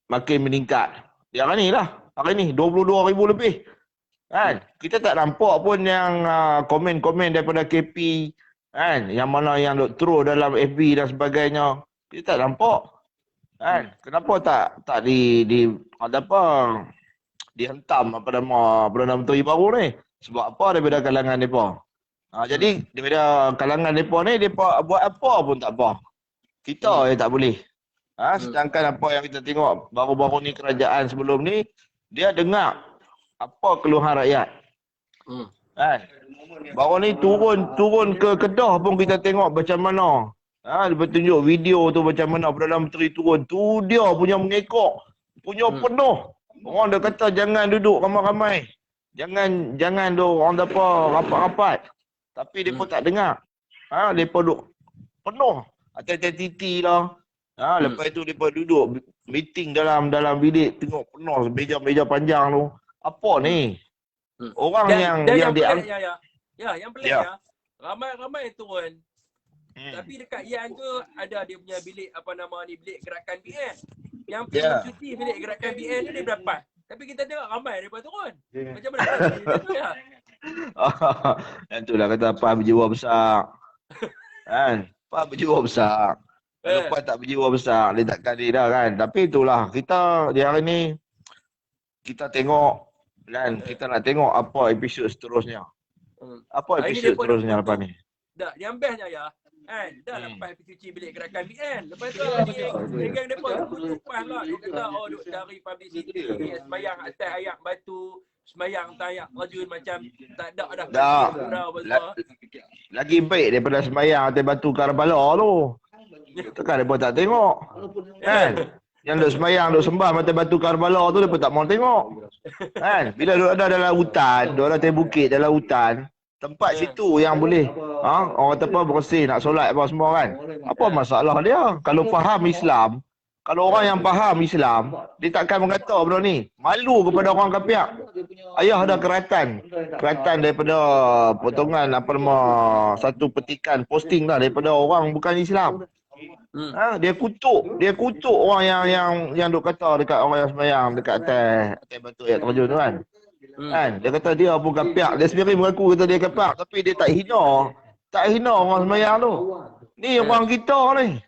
E: makin meningkat. Yang ni lah, hari ni 22,000 lebih. Kan? Kita tak nampak pun yang komen-komen daripada KP Kan? Yang mana yang duk terus dalam FB dan sebagainya. Kita tak nampak. Kan? Kenapa tak ada apa? Dihentam apa nama Perdana Menteri baru ni? Sebab apa daripada kalangan mereka? Jadi daripada kalangan mereka ni, mereka buat apa pun tak apa. Kita yang tak boleh. Sedangkan apa yang kita tengok baru-baru ni kerajaan sebelum ni, dia dengar apa keluhan rakyat. Kan? Baru ni turun ke Kedah pun kita tengok macam mana. Dia tunjuk video tu macam mana Perdana Menteri turun. Tu dia punya mengekor. Punya penuh. Orang dah kata jangan duduk ramai-ramai. Jangan duk orang apa rapat-rapat. Tapi depa tak dengar. Depa duk penuh. Atas titi lah. Lepas tu depa duduk meeting dalam bilik tengok penuh meja-meja panjang tu. Apa ni? Orang yang
A: pelik yang pelik ramai turun. Tapi dekat Yan tu ada dia punya bilik bilik gerakan BN. Yang pergi cuti bilik gerakan BN ni dia berapa? Tapi kita tengok ramai daripada turun. Macam mana tu ya?
E: Yang tu lah kata apa berjiwa besar. Kan? Apa berjiwa besar. Kalau Puan tak berjiwa besar, dia takkan dia dah kan. Tapi itulah, kita di hari ni, kita tengok dan kita nak tengok apa episod seterusnya. Apa episod seterusnya lepas ni?
A: Dah, yang bestnya ya. Kan? Dah lepas cuci bilik gerakan BN. Lepas tu ni gang depa tutup pas lah. Dia kata duk cari publicity, sembayang atas ayak batu, sembayang atas ayak rajun macam tak ada dah.
E: Lagi baik daripada sembayang atas batu Karbala tu. Takkan mereka tak tengok. Kan? Yang duk sembayang, duk sembah mata batu Karbala tu, mereka tak mau tengok. Kan? Bila duk ada dalam hutan, duk ada atas bukit dalam hutan, tempat situ yang boleh orang kata apa bersih, nak solat apa semua kan. Apa masalah dia? Kalau faham Islam, kalau orang yang faham Islam, dia takkan mengata benda ni. Malu kepada orang kapiak. Ayah ada keratan daripada potongan satu petikan posting lah daripada orang bukan Islam. Dia kutuk orang yang duk kata dekat orang yang sembahyang dekat atas batu ayat terjun tu kan. Dia kata dia pun kapiak. Dia sendiri mengaku kata dia kapiak, tapi dia tak hina orang sembahyang tu. Ni orang kita ni.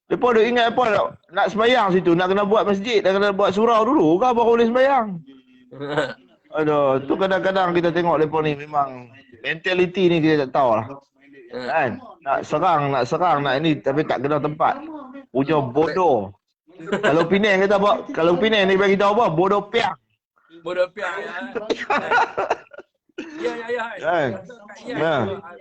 E: Depa duk ingat apa nak sembahyang situ, nak kena buat masjid, nak kena buat surau dulu ke baru boleh sembahyang. Aduh, tu kadang-kadang kita tengok depa ni memang mentaliti ni kita tak tahu lah. Kan? Nak serang nak ini tapi tak kena tempat. Punya bodoh. Kalau Penang ni bagi tahu apa? Bodoh piang.
A: Bodoh piang ya.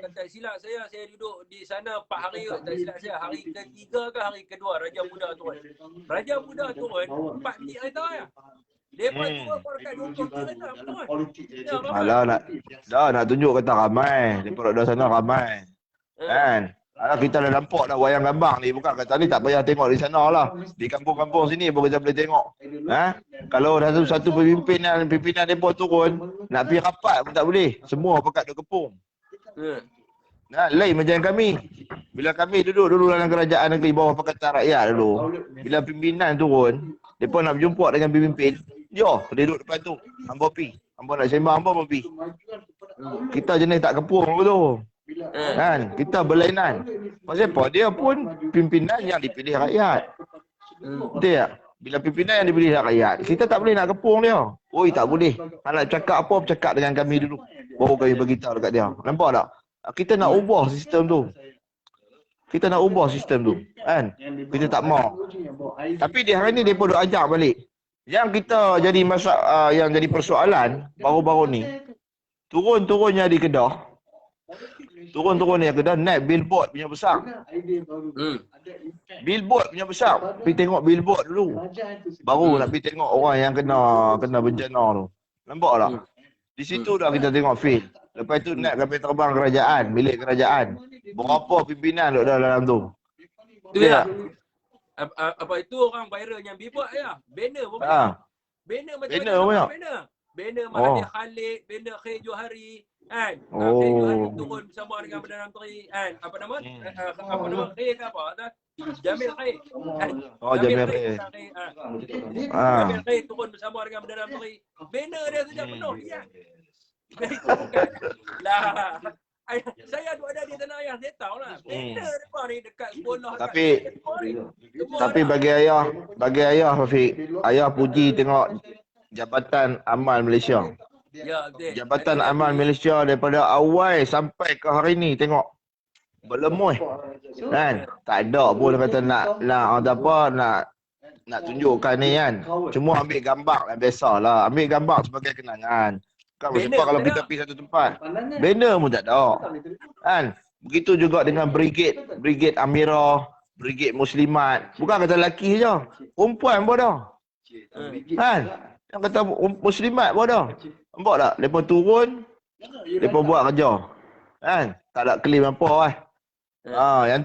A: Kata silap saya duduk di sana 4 hari tak silap saya. Hari ketiga ke hari kedua Raja Muda turun. Raja Muda turun 4 minit kereta ya. Depa turun pun dekat 20 kereta turun.
E: Alah nak tunjuk kata ramai. Depa duduk sana ramai. Kan? Kita dah nampak dah wayang gambang ni. Bukan kata ni tak payah tengok di sana lah. Di kampung-kampung sini pun kita boleh tengok. Kalau dah satu pimpinan mereka turun, nak pergi rapat pun tak boleh. Semua pekat duk kepung. Lain macam kami. Bila kami duduk dulu dalam kerajaan negeri bawah Pakatan Rakyat dulu. Bila pimpinan turun, mereka nak berjumpa dengan pemimpin. Dia duduk depan tu. Hamba pi. Hamba nak sembang, hamba pi. Kita jenis tak kepung tu. Kan? Kita berlainan. Pasal apa? Dia pun pimpinan yang dipilih rakyat. Betul tak? Bila pimpinan yang dipilih rakyat, kita tak boleh nak kepung dia. Oi, tak boleh. Nak cakap apa, bercakap dengan kami dulu. Baru kami beritahu dekat dia. Nampak tak? Kita nak ubah sistem tu. Kan? Kita tak mau. Tapi di hari ni, mereka duk ajak balik. Yang kita jadi yang jadi persoalan baru-baru ni, turunnya di Kedah, naik billboard punya besar. Billboard punya besar. Pergi tengok billboard dulu. Baru nak pergi tengok orang yang kena bencana tu. Nampak tak? Di situ dah kita tengok feel. Lepas tu naik kapal terbang kerajaan, milik kerajaan. Berapa pimpinan duduk dalam tu?
A: Tu ya. Apa itu orang viral yang billboard ya? Banner pun banyak. Banner macam mana? Banner Mahathir Khalid, banner Khair Johari. Kan? Turun bersama dengan Perdana Menteri kan? Apa nama Khair ke apa? Jamil Khair.
E: Jamil Khair.
A: Jamil Khair turun bersama dengan Perdana Menteri. Banner dia saja penuh ya. Lah. Saya ada di tanah ayah, saya tahu lah. Banner depan ni dekat sekolah.
E: Tapi bagi ayah Rafiq, ayah puji tengok Jabatan Amal Malaysia.
A: Ya, betul.
E: Jabatan Amal Malaysia daripada awal sampai ke hari ni tengok berlemuh. Kan? Tak ada pun kata nak nak tunjukkan ni kan. Cuma ambil gambar lah, biasalah. Ambil gambar sebagai kenangan. Kan sebab kalau kita pergi satu tempat, banner pun tak ada. Kan? Begitu juga dengan Brigade Amirah, Brigade Muslimat. Bukan kata lelaki je. Perempuan pun ada. Kan? Yang kata Muslimat pun ada. Nampak tak? Mereka turun, mereka buat kerja. Kan? Tak ada claim apa lah. Yang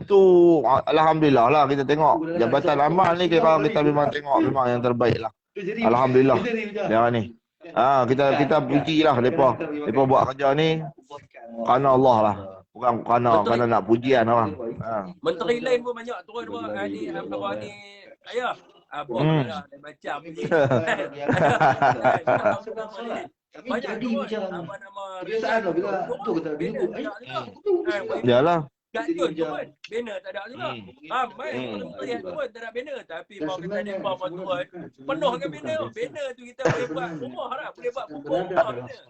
E: tu alhamdulillah lah kita tengok Jabatan Amal ni kira kita memang tengok memang yang terbaik lah. Alhamdulillah. Yang ni. Kita puji lah mereka buat kerja ni kerana Allah lah. Bukan kerana nak pujian orang.
A: Menteri lain pun banyak turun buat ni ayah. Abang lah macam ni. Banyak turun apa nama
E: Yalah.
A: kat tu turun. Banner tak ada juga. Ramai menteri yang turun tak ada banner. Tapi mau kita depa mau turun. Penuhkan banner. Banner tu kita boleh buat rumah lah. Boleh buat pokok rumah banner.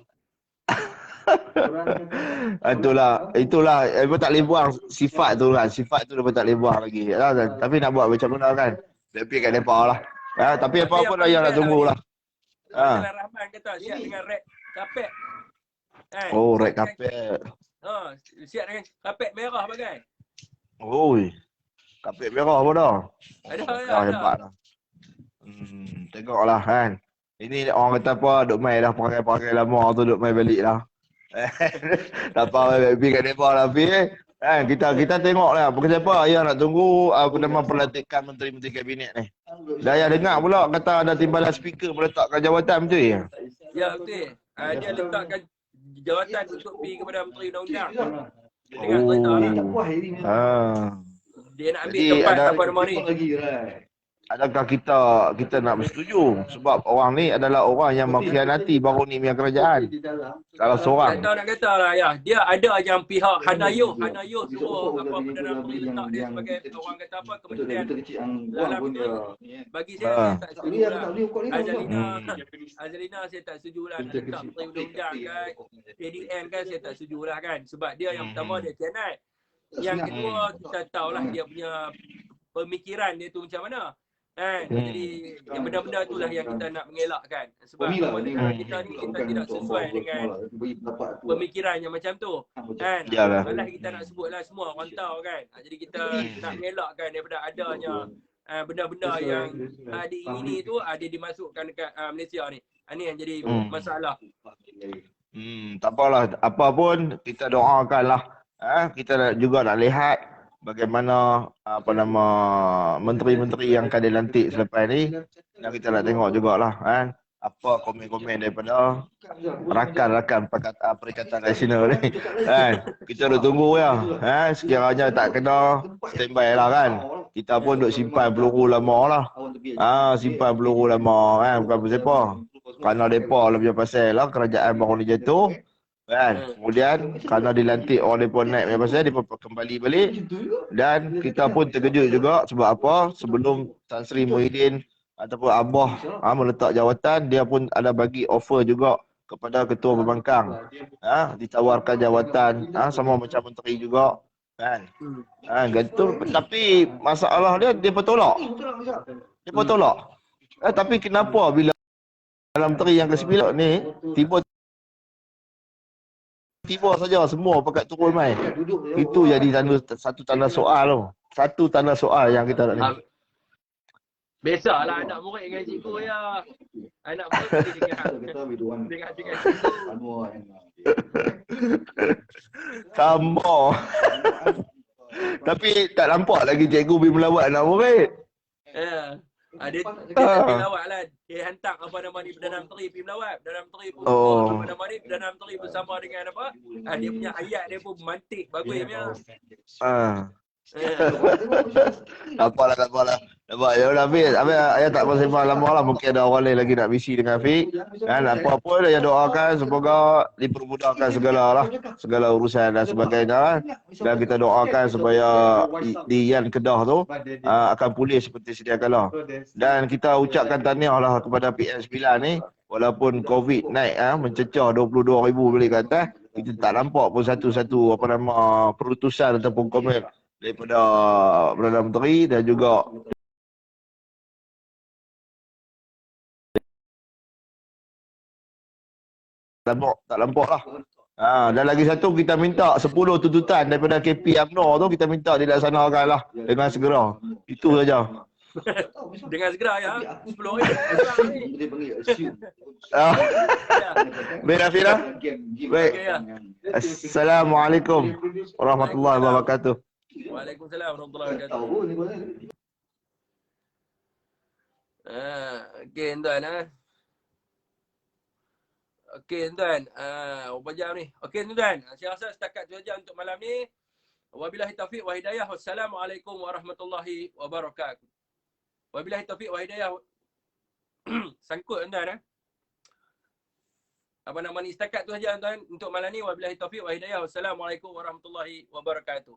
E: Itulah dia tak boleh buang sifat tu kan. Sifat tu dia tak boleh buang lagi. Tapi nak buat macam mana kan? Lebih kat depa lah. Tapi apa-apa dah yang nak tunggulah.
A: Jalan Rahman kata siap dengan rek kapet.
E: Oh, rek kapet.
A: Siap dengan kapet merah bagai.
E: Oi. Kapet merah pun dah.
A: Ada.
E: Hebat dah. Tengoklah kan. Ini orang kata apa, duk main dah pakai lama tu duk main balik dah. Tak apa baby kat depa lah kita tengoklah siapa yang nak tunggu nama pelantikan menteri-menteri kabinet ni. Dah dengar pula kata ada timbalan speaker meletakkan jawatan betul ya?
A: Ya betul. Dia letakkan jawatan untuk pergi kepada menteri undang-undang. Dia nak ambil tempat apa nama ni.
E: Adakah kita nak bersetuju sebab orang ni adalah orang yang mengkhianati baru ni punya kerajaan. Kalau seorang
A: nak kata lah ya, dia ada yang pihak Hanayuh suruh apa Perdana Menteri letak dia sebagai orang kata apa kementerian dalam bagi saya tak setuju lah. Azalina saya tak setuju lah nak letak menteri undang-undang kan. ADM kan saya tak setuju lah kan sebab dia yang pertama dia khianat. Yang kedua kita tahulah dia punya pemikiran dia tu macam mana. Jadi yang benda-benda itulah yang kita nak mengelakkan sebab kita ni kita tidak sesuai dengan pemikiran yang macam tu kan. Malah kita nak sebutlah semua orang tahu kan. Jadi kita nak mengelakkan daripada adanya benda-benda yang ini tu ada dimasukkan dekat Malaysia ni. Ini yang jadi masalah.
E: Tak apalah, apa pun kita doakanlah. Kita juga nak lihat bagaimana menteri-menteri yang akan dilantik selepas ni, dan kita nak tengok jugalah apa komen-komen daripada rakan-rakan Perikatan Nasional ni kita duk tunggu ya. Sekiranya tak kena standby lah kan. Kita pun duk simpan peluru lama lah. Simpan peluru lama bukan apa. Kerana depa lebih pasal lah kerajaan baru ni jatuh. Kemudian kerana dilantik orang depa naik punya pasal depa kembali balik dan kita pun terkejut juga sebab apa sebelum Tan Sri Muhyiddin ataupun Abah meletak jawatan dia pun ada bagi offer juga kepada ketua pembangkang ditawarkan jawatan sama macam menteri juga kan gitu tapi masalah dia depa tolak tapi kenapa bila dalam menteri yang ke-9 ni tiba saja semua pakat turun main. Itu jadi satu tanda soal tu. Satu tanda soal yang kita nak ni.
A: Biasalah anak murid dengan cikgu ya. Anak murid dengan cikgu.
E: Sama. Tapi tak nampak lagi cikgu pergi melawat anak murid.
A: Ya. Dia tak melawat lah. Dia hantar apa nama ni Perdana Menteri pergi melawat. Perdana Menteri pun apa nama ni Perdana Menteri bersama dengan apa dia punya ayat dia pun mantik bagus punya.
E: Tak apalah. Nampak ya udah Hafiz. Ayah tak mau sembang lama lah. Mungkin ada orang lain lagi nak bisi dengan Hafiz. Kan apa-apa dia doakan semoga dipermudahkan segala urusan dan sebagainya. Dan kita doakan supaya di Yan Kedah tu akan pulih seperti sedia kala. Dan kita ucapkan tahniah lah kepada PM9 ni. Walaupun COVID naik mencecah 22,000 boleh kata, kita tak nampak pun satu-satu perutusan ataupun komen daripada Perdana Menteri dan juga tak nampak lah. Dan lagi satu kita minta 10 tuntutan daripada KP UMNO tu kita minta dilaksanakan lah dengan segera. Itu saja.
A: Dengan segera ya. 10 hari.
E: Baik Hafiz. Baik.
A: Okey ya.
E: Assalamualaikum warahmatullahi wabarakatuh.
A: Waalaikumsalam warahmatullahi wabarakatuh. Okey tuan Okey tuan. Berapa jam ni? Okey tuan. Saya rasa setakat 2 jam untuk malam ni. Wabillahi taufiq wa hidayah. Wassalamualaikum warahmatullahi wabarakatuh. Wabillahi taufiq wa hidayah. Sangkut tuan Apa nama ni, setakat 2 jam tuan untuk malam ni. Wabillahi taufiq wa hidayah. Wassalamualaikum warahmatullahi wabarakatuh.